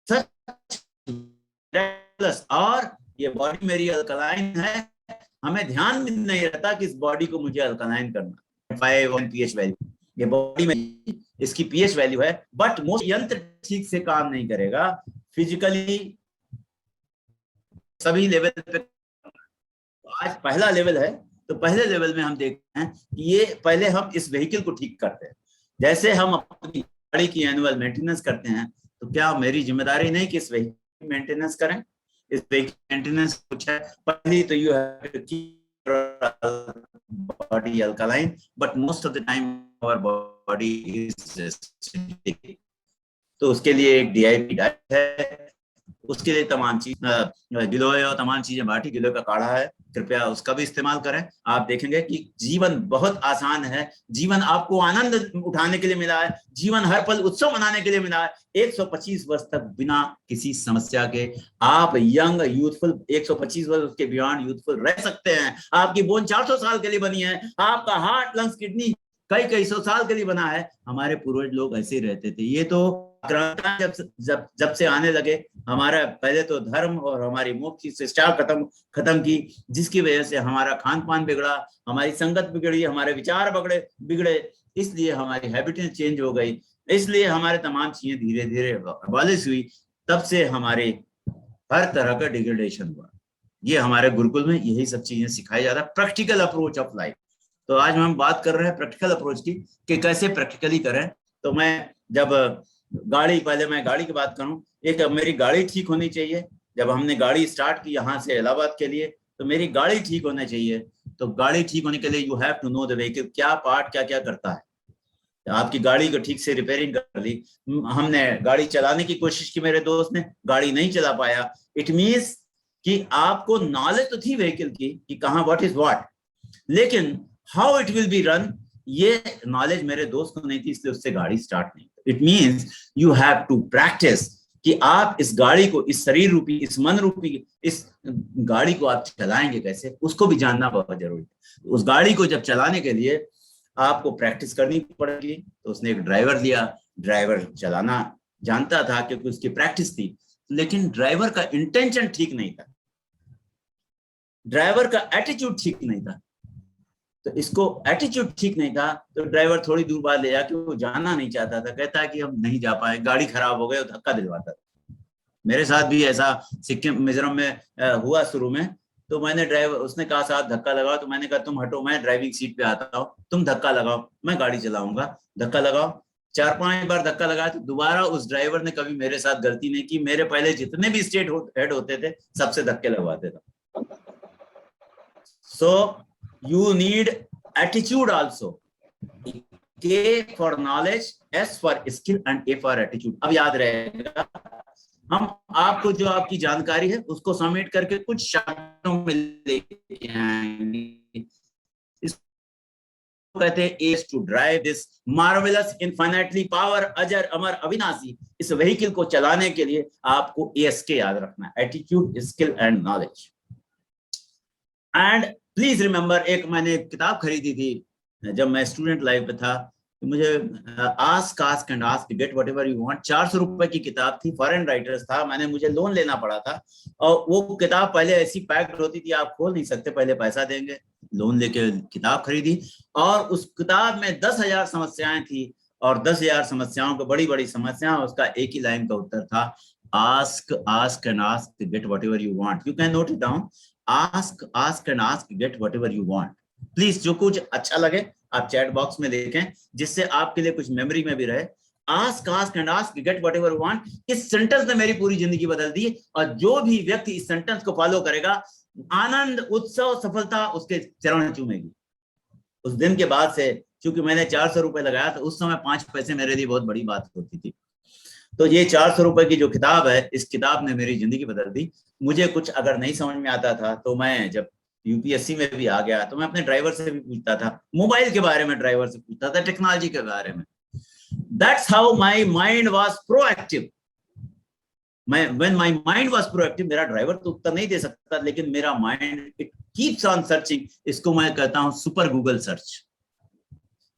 है. और ये बॉडी मेरी अल्कलाइन है, हमें ध्यान भी नहीं रहता कि इस बॉडी को मुझे अल्कलाइन करना. 5 pH वैल्यू, ये बॉडी में इसकी pH वैल्यू है, बट मोस्ट यंत्र ठीक से काम नहीं करेगा. फिजिकली सभी लेवल पे, आज पहला लेवल है, तो पहले लेवल में हम देखते हैं कि ये पहले हम इस व्हीकल को ठीक करते हैं. जैसे हम अपनी गाड़ी की एनुअल मेंटेनेंस करते हैं, तो क्या मेरी जिम्मेदारी नहीं कि इस व्हीकल की मेंटेनेंस करें. इस व्हीकल मेंटेनेंस कुछ है, पहली तो you have to keep body alkaline, but most of the time our body is acidic. तो उसके लिए एक DIP डाइट है, उसके लिए तमाम चीज गिलोय और तमाम चीजें, बाटी गिलोय का काढ़ा है, कृपया उसका भी इस्तेमाल करें. आप देखेंगे कि जीवन बहुत आसान है. जीवन आपको आनंद उठाने के लिए मिला है, जीवन हर पल उत्सव मनाने के लिए मिला है. 125 वर्ष तक बिना किसी समस्या के आप यंग यूथफुल, 125 वर्ष उसके बियॉन्ड यूथफुल रह सकते हैं. आपकी बोन 400 साल के लिए बनी है, आपका हार्ट, लंग्स, किडनी कई सौ साल के लिए बना है. हमारे पूर्वज लोग ऐसे ही रहते थे. ये तो जब से आने लगे, हमारा पहले तो धर्म और हमारी मोक्ष शिक्षा खत्म की, जिसकी वजह से हमारा खान पान बिगड़ा, हमारी संगत बिगड़ी, हमारे विचार बिगड़े, इसलिए हमारी हैबिटें चेंज हो गई, इसलिए हमारे तमाम चीजें धीरे धीरे अबॉलिश हुई. तब से हमारे हर तरह का डिग्रेडेशन हुआ. ये हमारे गुरुकुल में यही सब चीजें सिखाई जा रहा है, प्रैक्टिकल अप्रोच ऑफ लाइफ. तो आज हम बात कर रहे हैं प्रैक्टिकल अप्रोच की, कि कैसे प्रैक्टिकली करें. तो मैं जब पहले मैं गाड़ी की बात करूं, एक मेरी गाड़ी ठीक होनी चाहिए. जब हमने गाड़ी स्टार्ट की यहाँ से इलाहाबाद के लिए, तो मेरी गाड़ी ठीक होना चाहिए. तो गाड़ी ठीक होने के लिए you have to know the vehicle, क्या पार्ट क्या क्या करता है. आपकी गाड़ी को ठीक से रिपेयरिंग कर ली, हमने गाड़ी चलाने की कोशिश की, मेरे दोस्त ने गाड़ी नहीं चला पाया. इट मीन्स कि आपको नॉलेज तो थी व्हीकल की कि कहाँ व्हाट इज व्हाट, लेकिन how it will be run, ये नॉलेज मेरे दोस्त को नहीं थी, इसलिए उससे गाड़ी स्टार्ट नहीं. It means you have to practise कि आप इस गाड़ी को, इस शरीर रूपी, इस मन रूपी, इस गाड़ी को आप चलाएंगे कैसे, उसको भी जानना बहुत जरूरी है. उस गाड़ी को जब चलाने के लिए आपको प्रैक्टिस करनी पड़ेगी. तो उसने एक ड्राइवर लिया, ड्राइवर चलाना जानता था क्योंकि उसकी प्रैक्टिस थी, लेकिन ड्राइवर का इंटेंशन ठीक नहीं था, ड्राइवर का एटीट्यूड ठीक नहीं था. तो इसको एटीट्यूड ठीक नहीं था, तो ड्राइवर थोड़ी दूर बाद ले जाके, वो जाना नहीं चाहता था, कहता है कि हम नहीं जा पाए, गाड़ी खराब हो गई, धक्का दिलवाता था. मेरे साथ भी ऐसा सिक्किम मिजोरम में हुआ शुरू में. तो मैंने ड्राइवर, उसने कहा साथ धक्का लगाओ, तो मैंने कहा तुम हटो, मैं ड्राइविंग सीट पे आता हूँ, तुम धक्का लगाओ, मैं गाड़ी चलाऊंगा. धक्का लगाओ, 4-5 बार धक्का लगाया, तो दोबारा उस ड्राइवर ने कभी मेरे साथ गलती नहीं की. मेरे पहले जितने भी स्टेट हेड होते थे, सबसे धक्के लगवाते थे. So you need attitude also. K for knowledge, S for skill and A for attitude. अब याद रहेगा हम आपको जो आपकी जानकारी है उसको सबमिट करके कुछ शब्दों में लेके आएंगे। इसको कहते हैं as to drive this marvellous infinitely power अजर अमर अविनाशी। इस व्हीकल को चलाने के लिए आपको एस के याद रखना है, attitude skill and knowledge. And please remember, एक मैंने किताब खरीदी थी जब मैं स्टूडेंट लाइफ में था, तो मुझे ask ask and ask get whatever you want, 400 रुपए की किताब थी, फॉरेन राइटर्स था, मैंने मुझे लोन लेना पड़ा था। और वो किताब पहले ऐसी पैक्ड होती थी आप खोल नहीं सकते, पहले पैसा देंगे। लोन लेके किताब खरीदी और उस किताब में 10,000 समस्याएं थी और 10,000 समस्याओं को बड़ी बड़ी समस्या, उसका एक ही लाइन का उत्तर था, ask ask and ask get whatever you want. You can note it down, ask ask and ask get whatever you want। Please जो कुछ अच्छा लगे आप चैट बॉक्स में लिखें, जिससे आपके लिए कुछ मेमोरी में भी रहे। ask ask and ask get whatever you want, इस सेंटेंस ने मेरी पूरी जिंदगी बदल दी। और जो भी व्यक्ति इस सेंटेंस को फॉलो करेगा, आनंद उत्सव सफलता उसके चरण चूमेगी। उस दिन के बाद से, क्योंकि मैंने 400 रुपए लगाया था, उस समय 5 पैसे मेरे लिए बहुत बड़ी बात होती थी। तो ये 400 रुपए की जो किताब है, इस किताब ने मेरी जिंदगी बदल दी। मुझे कुछ अगर नहीं समझ में आता था तो मैं जब यूपीएससी में भी आ गया तो मैं अपने ड्राइवर से भी पूछता था, मोबाइल के बारे में ड्राइवर से पूछता था, टेक्नोलॉजी के बारे में। That's how my mind was proactive. When my mind was proactive, मेरा ड्राइवर तो उत्तर नहीं दे सकता, लेकिन मेरा mind it keeps on searching. इसको मैं कहता हूं सुपर गूगल सर्च,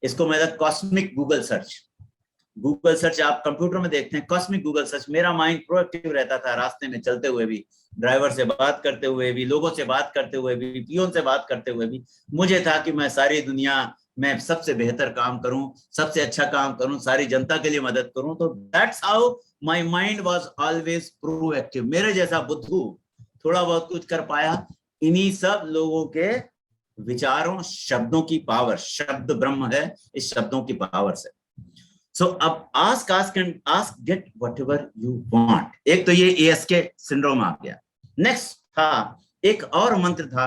इसको मैं cosmic Google search. Google search आप कंप्यूटर में देखते हैं, कॉस्मिक गूगल सर्च। मेरा माइंड प्रोएक्टिव रहता था, रास्ते में चलते हुए भी, ड्राइवर से बात करते हुए भी, लोगों से बात करते हुए भी, पियोन से बात करते हुए भी। मुझे था कि मैं सारी दुनिया में सबसे बेहतर काम करूं, सबसे अच्छा काम करूं, सारी जनता के लिए मदद करूं। तो that's how my mind was always proactive. मेरे जैसा बुद्धू थोड़ा बहुत कुछ कर पाया इन्हीं सब लोगों के विचारों, शब्दों की पावर। शब्द ब्रह्म है, इस शब्दों की पावर से। सो अब ask ask and ask get whatever you want, एक तो ये एएसके सिंड्रोम आ गया। नेक्स्ट था, एक और मंत्र था,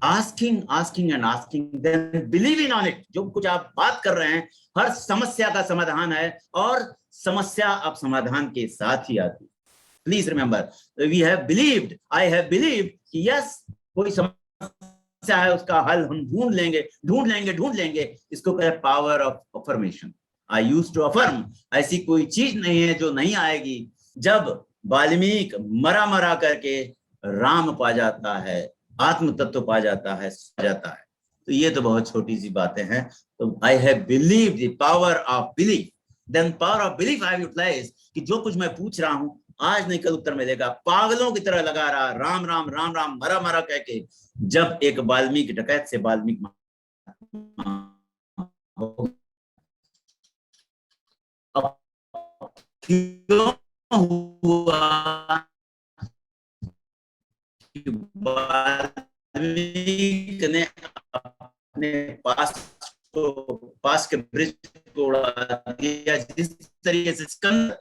asking asking and asking then believing on it. जो कुछ आप बात कर रहे हैं, हर समस्या का समाधान है, और समस्या अब समाधान के साथ ही आती। Please remember, we have believed, I have believed कि यस, कोई समस्या है, उसका हल हम ढूंढ लेंगे ढूंढ लेंगे ढूंढ लेंगे। इसको कहते हैं power of affirmation. I used to affirm, ऐसी कोई चीज नहीं है जो नहीं आएगी। जब वाल्मीकि मरा मरा करके राम पा जाता है, आत्म तत्व पा जाता है, तो ये तो बहुत छोटी सी बातें हैं। तो I have believed the power of belief, then power of belief I have utilised, कि जो कुछ मैं पूछ रहा हूं आज नहीं कल उत्तर मिलेगा। पागलों की तरह लगा रहा राम राम राम राम मरा मरा कह के। जब एक वाल्मीकि डकैत से वाल्मीकि क्यों हुआ, वाल्मीकि ने अपने पास के ब्रिज को उड़ा दिया, जिस तरीके से स्कंद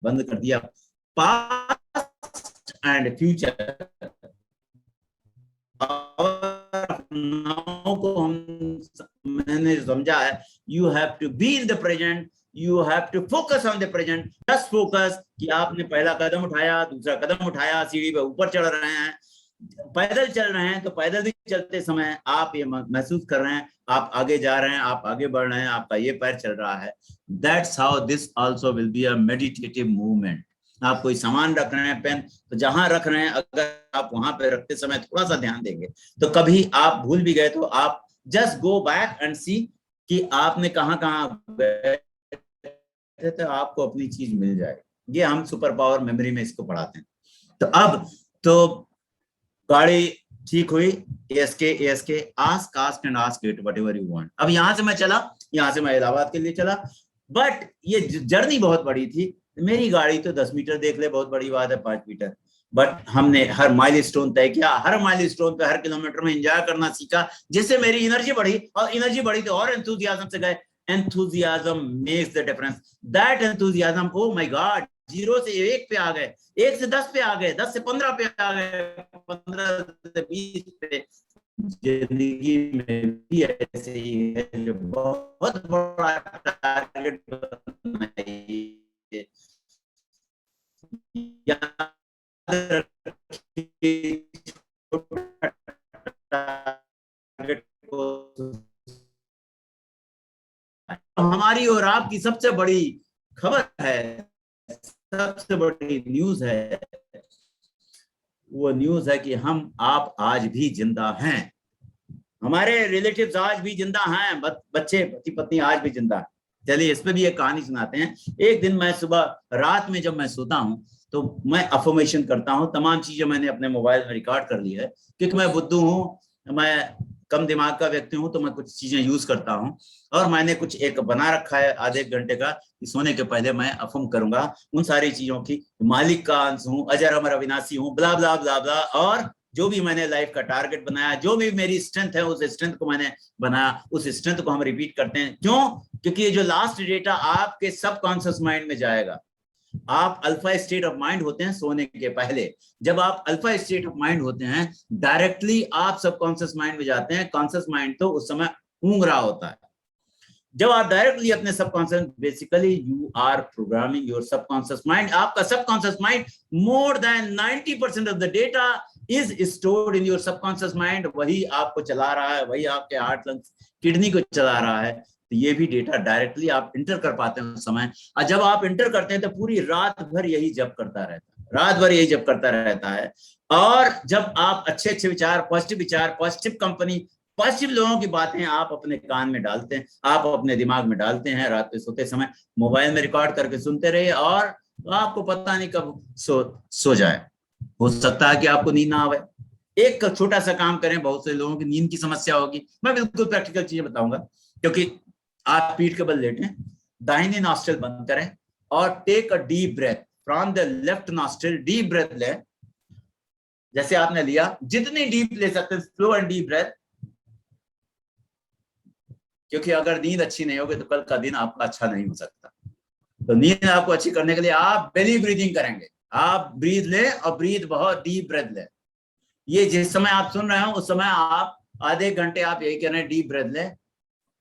बंद कर दिया। पास्ट एंड फ्यूचर नाउ को मैंने समझा है, you have to be in the present, you have to focus on the present. Just focus कि आपने पहला कदम उठाया, दूसरा कदम उठाया, सीढ़ी पे ऊपर चढ़ रहे हैं, पैदल चल रहे हैं, तो पैदल भी चलते समय आप ये महसूस कर रहे हैं आप आगे जा रहे हैं, आप आगे बढ़ रहे हैं, आपका ये पैर चल रहा है। That's how this also will be a meditative movement. आप कोई सामान रख रहे हैं, पेन, तो जहां रख रहे हैं अगर आप वहां पे रखते समय थोड़ा सा ध्यान देंगे, तो कभी आप भूल भी गए तो आप जस्ट गो बैक एंड सी कि आपने कहां कहां गए थे, तो आपको अपनी चीज मिल जाएगी। ये हम सुपर पावर मेमोरी में इसको पढ़ाते हैं। तो अब तो गाड़ी ठीक हुई, A S K ask ask and ask it whatever you want. अब यहां से मैं चला, यहां से मैं इलाहाबाद के लिए चला, बट ये जर्नी बहुत बड़ी थी। मेरी गाड़ी तो 10 मीटर देख ले, बहुत बड़ी बात है 5 मीटर, बट हमने हर माइलस्टोन तय किया, हर माइलस्टोन पे हर किलोमीटर में एंजॉय करना सीखा, जिससे मेरी एनर्जी बढ़ी, और एनर्जी बढ़ी तो और एंथुसियाज्म से गए। Enthusiasm makes the difference. That enthusiasm, oh my God, 0 से 1 पे आ गए, 1 से 10 पे आ गए, 10 से 15 पे आ गए, 15 से 20 पे। जिंदगी में भी ऐसे ही है, जो बहुत बड़ा टारगेट बनाइए, रखिए, टारगेट को हमारी और आपकी सबसे बड़ी खबर है, सबसे बड़ी न्यूज है, वो न्यूज है कि हम आप आज भी जिंदा हैं, हमारे रिलेटिव्स आज भी जिंदा हैं, बच्चे पति पत्नी आज भी जिंदा है। चलिए इस पे भी एक कहानी सुनाते हैं। एक दिन मैं सुबह रात में जब मैं सोता हूं तो मैं अफर्मेशन करता हूं, तमाम चीजें मैंने अपने मोबाइल में रिकॉर्ड कर ली है, क्योंकि मैं बुद्धू हूं, मैं कम दिमाग का व्यक्ति हूं, तो मैं कुछ चीजें यूज करता हूं। और मैंने कुछ एक बना रखा है आधे घंटे का कि सोने के पहले मैं अफर्म करूंगा उन सारी चीजों की, मालिक का अंश हूं, अजर अमर अविनाशी हूं, ब्ला ब्ला ब्ला ब्ला, और जो भी मैंने लाइफ का टारगेट बनाया, जो भी मेरी स्ट्रेंथ है, उस स्ट्रेंथ को मैंने बनाया, उस स्ट्रेंथ को हम रिपीट करते हैं। क्यों? क्योंकि ये जो लास्ट डेटा आपके सबकॉन्शियस माइंड में जाएगा। आप अल्फा स्टेट ऑफ माइंड होते हैं सोने के पहले, जब आप अल्फा स्टेट ऑफ माइंड होते हैं डायरेक्टली आप सबकॉन्शियस माइंड में जाते हैं। कॉन्शियस माइंड तो उस समय ऊँग रहा होता है। जब आप डायरेक्टली अपने subconscious, basically you are programming your subconscious mind. आपका subconscious mind more than 90% of the data is stored in your subconscious mind. वही आपको चला रहा है, वही आपके हार्ट, लंग्स, किडनी को चला रहा है। तो ये भी डेटा डायरेक्टली आप इंटर कर पाते हैं उस समय। और जब आप इंटर करते हैं तो पूरी रात भर यही जप करता रहता है, रात भर यही जप करता रहता है। और जब आप अच्छे अच्छे विचार, पॉजिटिव कंपनी, पॉजिटिव लोगों की बातें आप अपने कान में डालते हैं, आप अपने दिमाग में डालते हैं, रात में सोते समय मोबाइल में रिकॉर्ड करके सुनते रहिए, और आपको पता नहीं कब सो जाए। हो सकता है कि आपको नींद ना आवे। एक छोटा सा काम करें, बहुत से लोगों की नींद की समस्या होगी, मैं बिल्कुल प्रैक्टिकल चीजें बताऊंगा। क्योंकि आप पीठ के बल लेटें, दाहिने नॉस्ट्रिल बंद करें और take a deep breath from the left nostril. Deep breath लें, जैसे आपने लिया, जितनी डीप ले सकते हैं, स्लो एंड डीप ब्रेथ। क्योंकि अगर नींद अच्छी नहीं होगी तो कल का दिन आपका अच्छा नहीं हो सकता। तो नींद आपको अच्छी करने के लिए आप बेली ब्रीदिंग करेंगे। आप ब्रीथ लें और ब्रीथ बहुत डीप ब्रेथ लें। ये जिस समय आप सुन रहे हो उस समय आप आधे घंटे आप यही करें, डीप ब्रेथ लें,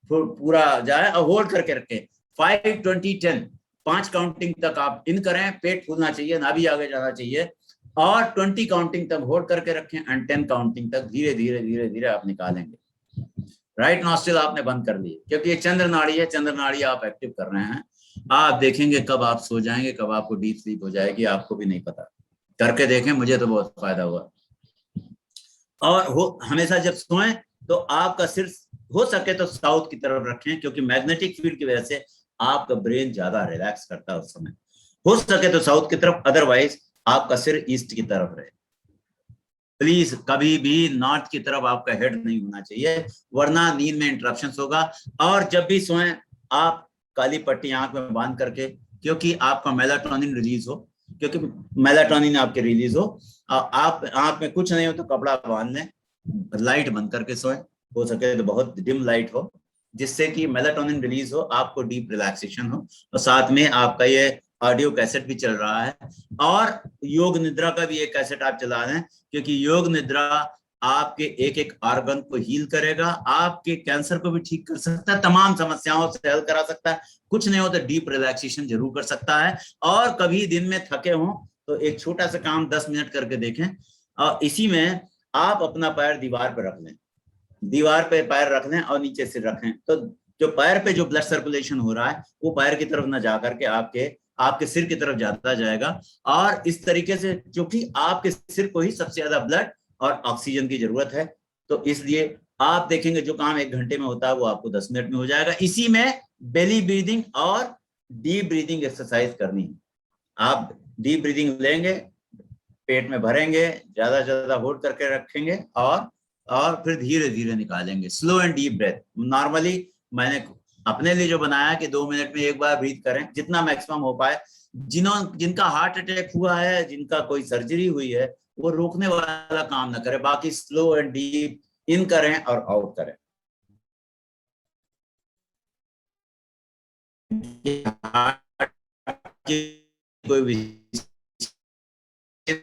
पूरा जाए और होल्ड करके रखें। 5 20 10, 5 काउंटिंग तक आप इन करें, पेट फूलना चाहिए, नाभि आगे जाना चाहिए, और 20 काउंटिंग तक होल्ड करके रखें, एंड 10 काउंटिंग तक धीरे धीरे धीरे धीरे आप निकालेंगे। राइट नॉस्ट्रिल आपने बंद कर ली, क्योंकि ये चंद्र नाड़ी है, चंद्र नाड़ी आप एक्टिव कर रहे हैं। आप देखेंगे कब आप सो जाएंगे, कब आपको डीप स्लीप हो जाएगी, आपको भी नहीं पता। करके देखें, मुझे तो बहुत फायदा हुआ। और हमेशा जब सोएं तो आपका सिर हो सके तो साउथ की तरफ रखें, क्योंकि मैग्नेटिक फील्ड की वजह से आपका ब्रेन ज्यादा रिलैक्स करता है उस समय। हो सके तो साउथ की तरफ, अदरवाइज आपका सिर ईस्ट की तरफ रहे। प्लीज कभी भी नॉर्थ की तरफ आपका हेड नहीं होना चाहिए, वरना नींद में इंटरप्शन होगा। और जब भी सोएं आप काली पट्टी आंख में बांध करके, क्योंकि आपका मेलाटोनिन रिलीज हो, क्योंकि मेलाटोनिन आपके रिलीज हो। आप आंख में कुछ नहीं हो तो कपड़ा बांध लें, लाइट बंद करके सोएं, हो सके तो बहुत डिम लाइट हो, जिससे कि मेलाटोनिन रिलीज हो, आपको डीप रिलैक्सेशन हो। और साथ में आपका ये ऑडियो कैसेट भी चल रहा है, और योग निद्रा का भी एक कैसेट आप चला रहे हैं, क्योंकि योग निद्रा आपके एक एक ऑर्गन को हील करेगा, आपके कैंसर को भी ठीक कर सकता है, तमाम समस्याओं से हल करा सकता है। कुछ नहीं हो तो डीप रिलैक्सेशन जरूर कर सकता है। और कभी दिन में थके हों तो एक छोटा सा काम 10 मिनट करके देखें, और इसी में आप अपना पैर दीवार पर रख लें, दीवार पे पैर रख लें और नीचे सिर रखें। तो जो पैर पे जो ब्लड सर्कुलेशन हो रहा है वो पैर की तरफ ना जाकर के आपके आपके सिर की तरफ जाता जाएगा। और इस तरीके से, क्योंकि आपके सिर को ही सबसे ज्यादा ब्लड और ऑक्सीजन की जरूरत है, तो इसलिए आप देखेंगे जो काम 1 घंटे में होता है वो आपको 10 मिनट में हो जाएगा। इसी में बेली ब्रीदिंग और डीप ब्रीदिंग एक्सरसाइज करनी है। आप डीप ब्रीदिंग लेंगे, पेट में भरेंगे, ज्यादा ज्यादा होल्ड करके रखेंगे, और फिर धीरे धीरे निकालेंगे, slow and deep breath. Normally मैंने अपने लिए जो बनाया कि 2 मिनट में एक बार ब्रीथ करें, जितना मैक्सिमम हो पाए। जिनका हार्ट अटैक हुआ है, जिनका कोई सर्जरी हुई है, वो रोकने वाला काम ना करें, बाकी स्लो एंड डीप इन करें और आउट करें। कोई विशेष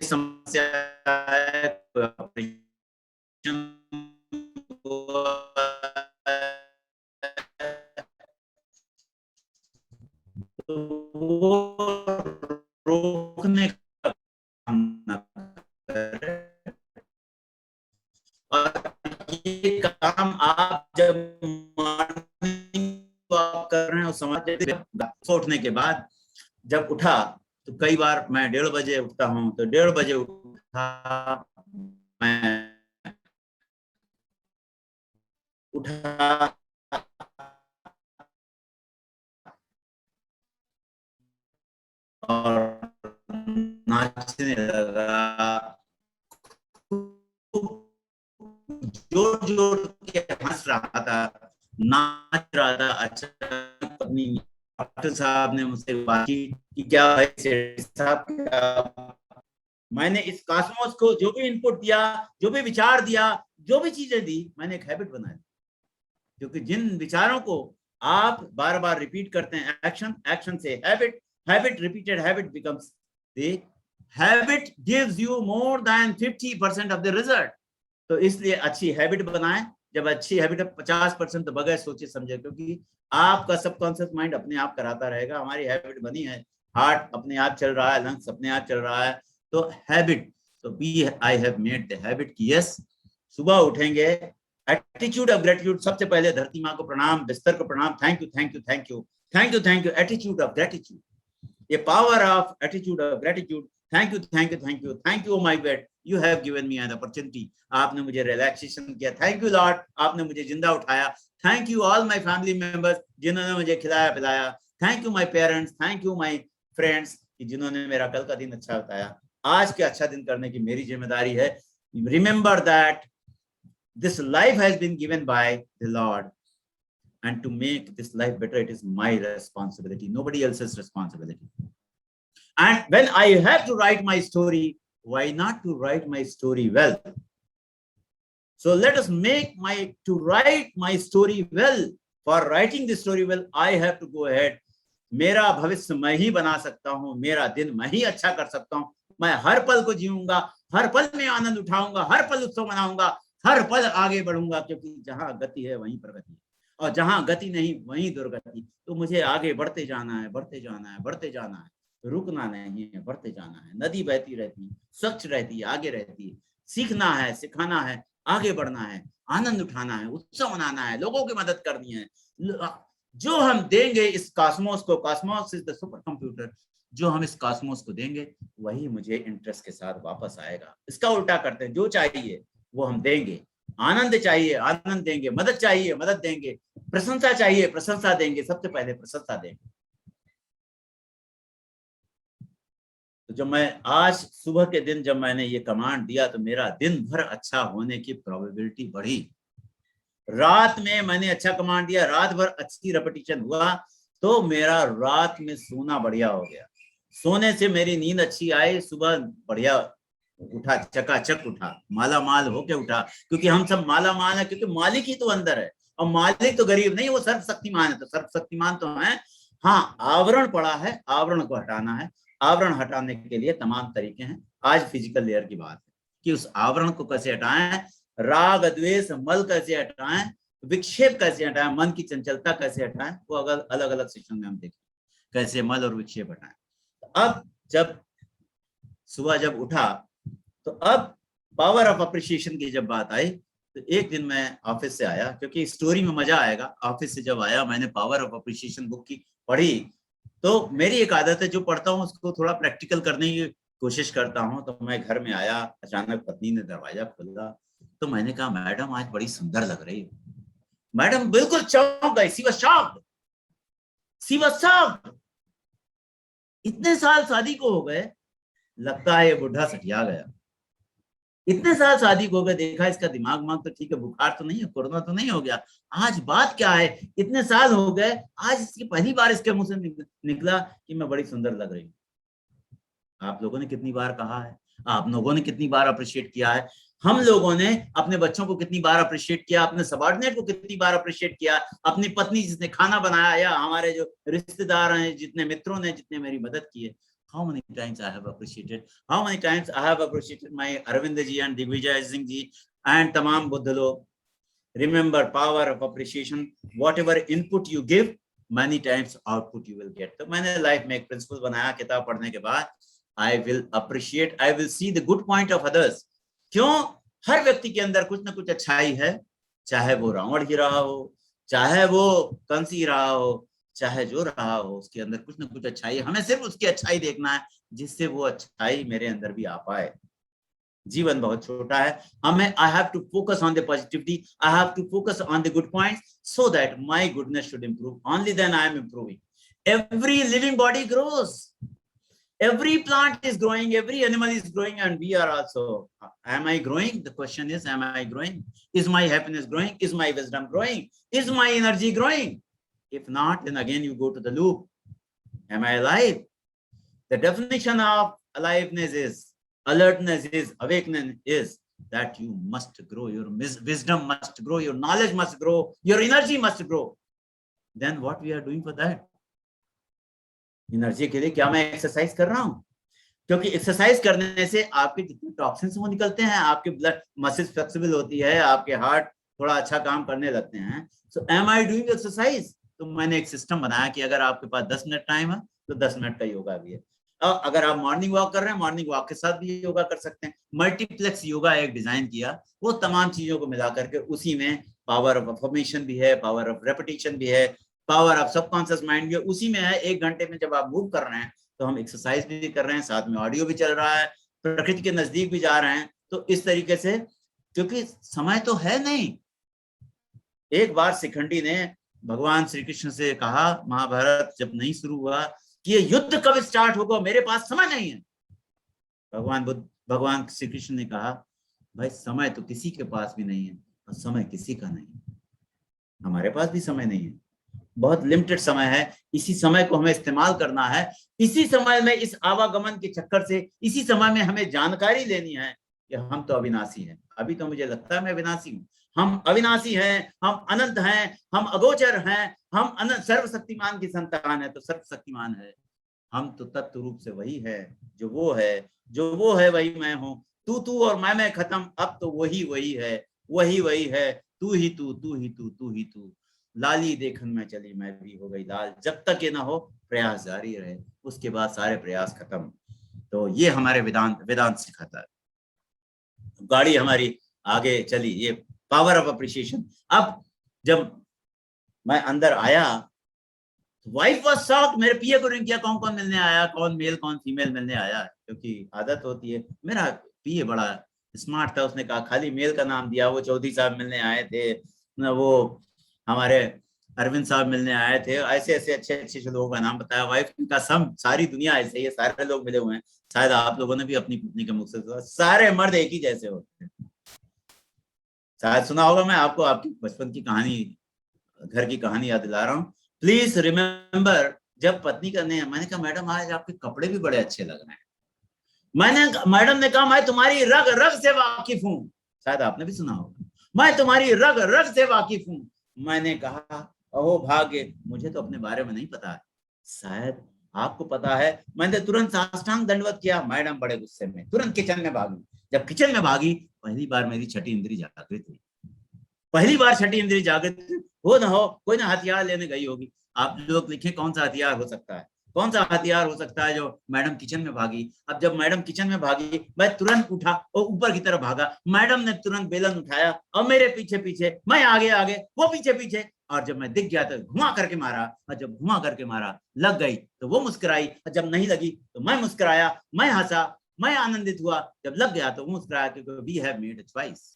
समस्या है, कोई ऑपरेशन तो वो रोकने का काम ना मॉर्निंग वॉक कर रहे हैं उस समय उठने के बाद जब उठा तो कई बार मैं 1:30 बजे उठता हूँ, तो 1:30 बजे उठा, मैं उठा और नाचने लगा, जोर जोर के हंस रहा था, नाच रहा था। अच्छा, अपनी डॉक्टर साहब ने मुझसे बात की कि क्या भाई सेठ साहब, क्या मैंने इस कॉस्मोस को जो भी इनपुट दिया, जो भी विचार दिया, जो भी चीजें दी, मैंने एक हैबिट बना दी। क्योंकि जिन विचारों को आप बार बार रिपीट करते हैं, एक्शन, एक्शन से habit, habit repeated habit becomes the habit, gives you more than 50% of the result. तो इसलिए अच्छी हैबिट बनाएं। जब अच्छी हैबिट 50% तो बगैर सोचे समझे, क्योंकि आपका सबकॉन्शियस माइंड अपने आप कराता रहेगा। हमारी हैबिट बनी है, हार्ट अपने आप चल रहा है, लंग्स अपने आप चल रहा है, तो हैबिट, तो be I have made the habit की यस सुबह उठेंगे, एटीट्यूड ऑफ ग्रेटिट्यूड, सबसे पहले धरती माँ को प्रणाम, बिस्तर को प्रणाम, thank you thank you thank you thank you thank you, attitude of gratitude, ये power of attitude of gratitude, thank you thank you thank you thank you my bed, you have given me an opportunity, आपने मुझे रिलैक्सेशन किया, थैंक यू लॉर्ड, आपने मुझे जिंदा उठाया, thank you all my family members जिन्होंने मुझे खिलाया पिलाया, thank you my parents, thank you my friends जिन्होंने मेरा कल का दिन अच्छा बताया। आज के अच्छा दिन करने की मेरी जिम्मेदारी है। Remember that this life has been given by the Lord, and to make this life better, it is my responsibility, nobody else's responsibility. And when I have to write my story, why not to write my story well? So let us make to write my story well. For writing the story well, I have to go ahead. मेरा भविष्य मैं ही बना सकता हूँ, मेरा दिन मैं ही अच्छा कर सकता हूँ, मैं हर पल को जीऊंगा, हर पल में आनंद उठाऊंगा, हर पल उत्सव मनाऊंगा, हर पल आगे बढ़ूंगा, क्योंकि जहां गति है वहीं प्रगति है, और जहां गति नहीं वहीं दुर्गति। तो मुझे आगे बढ़ते जाना है, बढ़ते जाना है, बढ़ते जाना है, रुकना नहीं है, बढ़ते जाना है। नदी बहती रहती है, स्वच्छ रहती है, आगे रहती है, सीखना है, सिखाना है, आगे बढ़ना है, आनंद उठाना है, उत्सव मनाना है, लोगों की मदद करनी है। जो हम देंगे इस कॉस्मोस को, Cosmos is the super computer, जो हम इस कॉस्मोस को देंगे वही मुझे इंटरेस्ट के साथ वापस आएगा। इसका उल्टा करते हैं, जो चाहिए वो हम देंगे, आनंद चाहिए आनंद देंगे, मदद चाहिए मदद देंगे, प्रशंसा चाहिए प्रशंसा देंगे, सबसे पहले प्रशंसा देंगे। तो जब मैं आज सुबह के दिन जब मैंने ये कमांड दिया तो मेरा दिन भर अच्छा होने की प्रोबेबिलिटी बढ़ी। रात में मैंने अच्छा कमांड दिया, रात भर अच्छी रेपिटेशन हुआ, तो मेरा रात में सोना बढ़िया हो गया, सोने से मेरी नींद अच्छी आई, सुबह बढ़िया उठा, चकाचक उठा, माला माल होके उठा, क्योंकि हम सब माला माल है, क्योंकि मालिक ही तो अंदर है, और मालिक तो गरीब नहीं, वो सर्वशक्तिमान है। तो सर्वशक्तिमान तो है, हाँ आवरण पड़ा है, आवरण को हटाना है, आवरण हटाने के लिए तमाम तरीके हैं। आज फिजिकल लेयर की बात है कि उस आवरण को कैसे हटाएं, राग द्वेष मल कैसे हटाएं, विक्षेप कैसे हटाएं, मन की चंचलता कैसे हटाएं, वो अलग अलग सेशन में हम देखें कैसे मल और विक्षेप हटाएं। अब जब सुबह जब उठा तो अब पावर ऑफ अप्रिशिएशन की जब बात आई, तो एक दिन मैं ऑफिस से आया, क्योंकि स्टोरी में मजा आएगा। ऑफिस से जब आया मैंने पावर ऑफ अप्रिशिएशन बुक की पढ़ी, तो मेरी एक आदत है जो पढ़ता हूँ उसको थोड़ा प्रैक्टिकल करने की कोशिश करता हूँ। तो मैं घर में आया, अचानक पत्नी ने दरवाजा खोला, तो मैंने कहा मैडम आज बड़ी सुंदर लग रही है। मैडम बिल्कुल चौंक गई, शी वाज शॉक्ड। इतने साल शादी को हो गए, लगता है ये बुढ़ा सठिया गया, इतने साल शादी को हो गए, देखा इसका दिमाग तो ठीक है, बुखार तो नहीं है, कोरोना तो नहीं हो गया, आज बात क्या है, इतने साल हो गए, आज इसकी पहली बार इसके मुंह से निकला कि मैं बड़ी सुंदर लग रही हूँ। आप लोगों ने कितनी बार कहा है, आप लोगों ने कितनी बार अप्रिशिएट किया है, हम लोगों ने अपने बच्चों को कितनी बार अप्रिशिएट किया, अपने सबऑर्डिनेट को कितनी बार अप्रिशिएट किया, अपनी पत्नी जिसने खाना बनाया, या हमारे जो रिश्तेदार हैं, जितने मित्रों ने जितने मेरी मदद की है। How many times I have appreciated? How many times I have appreciated my Arvind ji and Digvijay Singh ji and tamam Buddha लोग। Remember power of appreciation. Whatever input you give, many times output you will get. तो मैंने लाइफ में एक प्रिंसिपल बनाया किताब पढ़ने के बाद, I will appreciate, I will see the good point of others. क्यों? हर व्यक्ति के अंदर कुछ ना कुछ अच्छाई है, चाहे वो रावण ही रहा हो, चाहे वो कंसी रहा हो, चाहे जो रहा हो, उसके अंदर कुछ ना कुछ अच्छाई है। हमें सिर्फ उसकी अच्छाई देखना है, जिससे वो अच्छाई मेरे अंदर भी आ पाए। जीवन बहुत छोटा है, हमें I have to focus on the positivity, I have to focus on the good points, so that my goodness should improve, only then I am improving. Every living body grows, every plant is growing, every animal is growing, and we are also. Am I growing? The question is, am I growing? Is my happiness growing? Is my wisdom growing? Is my energy growing? If not, then again you go to the loop. Am I alive? The definition of aliveness is, alertness is, awakening is that you must grow, your wisdom must grow, your knowledge must grow, your energy must grow. Then what we are doing for that? Energy के लिए क्या मैं एक्सरसाइज कर रहा हूं? क्योंकि एक्सरसाइज करने से आपके जितने टॉक्सिन्स वो निकलते हैं, आपके ब्लड मसल्स फ्लेक्सिबल होती है, आपके हार्ट थोड़ा अच्छा काम करने लगते हैं। सो एम आई डूइंग एक्सरसाइज? तो मैंने एक सिस्टम बनाया कि अगर आपके पास 10 मिनट टाइम है तो 10 मिनट का योगा भी है। और अगर आप मॉर्निंग वॉक कर रहे हैं, मॉर्निंग वॉक के साथ भी योगा कर सकते हैं। मल्टीप्लेक्स योगा एक डिजाइन किया, वो तमाम चीजों को मिला करके उसी में पावर ऑफ अफर्मेशन भी है, पावर ऑफ रेपिटेशन भी है, पावर ऑफ सबकॉन्शियस माइंड भी उसी में है। 1 घंटे में जब आप मूव कर रहे हैं तो हम एक्सरसाइज भी कर रहे हैं, साथ में ऑडियो भी चल रहा है, प्रकृति के नजदीक भी जा रहे हैं। तो इस तरीके से, क्योंकि समय तो है नहीं। एक बार शिखंडी ने भगवान श्री कृष्ण से कहा, महाभारत जब नहीं शुरू हुआ, कि ये युद्ध कब स्टार्ट होगा, मेरे पास समय नहीं है। भगवान श्री कृष्ण ने कहा, भाई समय तो किसी के पास भी नहीं है और समय किसी का नहीं है। हमारे पास भी समय नहीं है, बहुत लिमिटेड समय है। इसी समय को हमें इस्तेमाल करना है। इसी समय में, इस आवागमन के चक्कर से, इसी समय में हमें जानकारी लेनी है कि हम तो अविनाशी हैं। अभी तो मुझे लगता है मैं अविनाशी हूँ। हम अविनाशी हैं, हम अनंत हैं, हम अगोचर हैं, हम अनंत सर्वशक्तिमान की संतान है। तो सर्वशक्तिमान है, हम तो तत्व रूप से वही है जो वो है, जो वो है वही मैं हूँ। तू और मैं खत्म, अब तो वही है, वही है। तू ही तू, लाली देखन में चली मैं भी हो गई लाल। जब तक ये ना हो प्रयास जारी रहे, उसके बाद सारे प्रयास खत्म। तो ये हमारे वेदांत सिखाता है। गाड़ी हमारी आगे चली, ये पावर ऑफ अप्रिशिएशन। अब जब मैं अंदर आया, वाइफ वाज शॉक्ड। मेरे पिए को रिंग किया, कौन कौन मिलने आया, कौन मेल कौन फीमेल मिलने आया, क्योंकि आदत होती है। मेरा पिए बड़ा स्मार्ट था, उसने कहा खाली मेल का नाम दिया। वो चौधरी साहब मिलने आए थे, वो हमारे अरविंद साहब मिलने आए थे, ऐसे ऐसे अच्छे लोगों का नाम बताया। वाइफ का सब, सारी दुनिया ऐसे ही है, सारे लोग मिले हुए हैं। शायद आप लोगों ने भी अपनी पत्नी के मुख से सुना, सारे मर्द एक ही जैसे होते हैं। शायद सुना होगा। मैं आपको आपकी बचपन की कहानी, घर की कहानी याद दिला रहा हूँ। प्लीज रिमेम्बर, जब पत्नी करने, मैंने कहा मैडम आज आपके कपड़े भी बड़े अच्छे लग रहे हैं। मैडम ने कहा मैं तुम्हारी रग रग से वाकिफ हूँ। शायद आपने भी सुना होगा, मैं तुम्हारी रग रग से वाकिफ हूँ। मैंने कहा अहो भाग्य, मुझे तो अपने बारे में नहीं पता है, शायद आपको पता है। मैंने तुरंत साष्टांग दंडवत किया। मैडम बड़े गुस्से में तुरंत किचन में भागी। जब किचन में भागी, पहली बार मेरी छठी इंद्री जागृत हुई। पहली बार छठी इंद्री जागृत हो ना हो, कोई ना हथियार लेने गई होगी। आप लोग लिखे कौन सा हथियार हो सकता है, कौन सा हथियार हो सकता है जो मैडम किचन में भागी। अब जब मैडम किचन में भागी, मैं तुरंत उठा और ऊपर की तरफ भागा। मैडम ने तुरंत बेलन उठाया और मेरे पीछे पीछे, मैं आगे आगे, वो पीछे पीछे। और जब मैं दिख गया तो घुमा करके मारा, और जब घुमा करके मारा, लग गई तो वो मुस्कुराई, और जब नहीं लगी तो मैं मुस्कुराया, मैं हंसा, मैं आनंदित हुआ। जब लग गया तो वो मुस्कुराया, क्योंकि we have made a choice.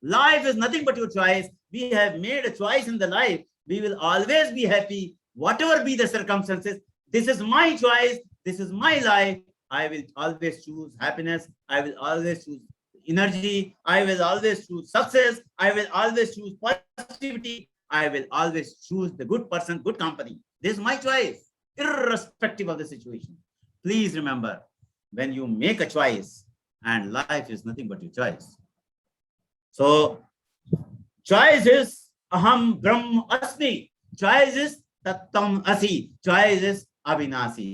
Life is nothing but your choice. We have made a choice in the life. We will always be happy, whatever be the circumstances. This is my choice. This is my life. I will always choose happiness. I will always choose energy. I will always choose success. I will always choose positivity. I will always choose the good person, good company. This is my choice, irrespective of the situation. Please remember, when you make a choice, and life is nothing but your choice. So, choice is aham brahma asmi. Choice is tattam asi. Choice is अविनाशी।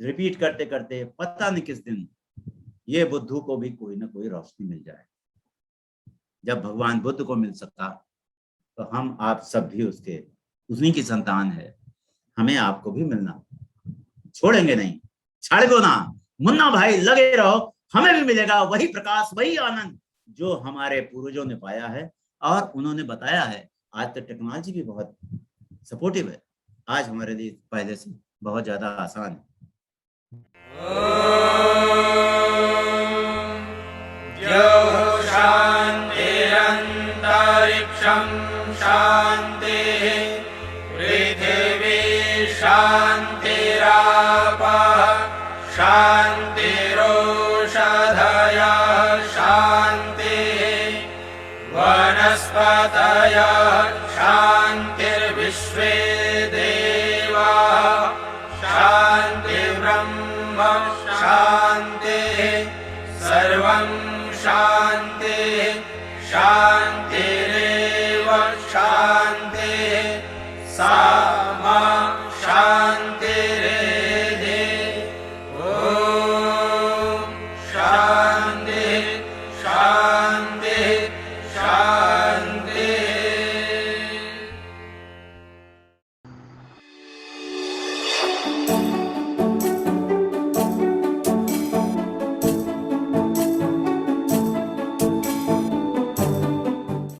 रिपीट करते करते पता नहीं किस दिन ये बुद्धू को भी कोई ना कोई रोशनी मिल जाए। जब भगवान बुद्ध को मिल सका, तो हम आप सब भी उसके उन्हीं की संतान है। हमें आपको भी मिलना, छोड़ेंगे नहीं, छाड़ो ना मुन्ना भाई, लगे रहो। हमें भी मिलेगा वही प्रकाश, वही आनंद जो हमारे पूर्वजों ने पाया है। और उन्होंने बताया है आज तो टेक्नोलॉजी भी बहुत सपोर्टिव है, आज हमारे लिए पहले से बहुत ज्यादा आसान है। शान्तिरन्तरिक्षं शान्तिः पृथिवी शान्तिरापः शान्तिरोषधयः शान्तिः वनस्पतयः शान्तिर्विश्वे देवाः शान्तिर्ब्रह्म शान्तिः सर्वं शान्तिः शान्तिरेव शान्तिः सा मा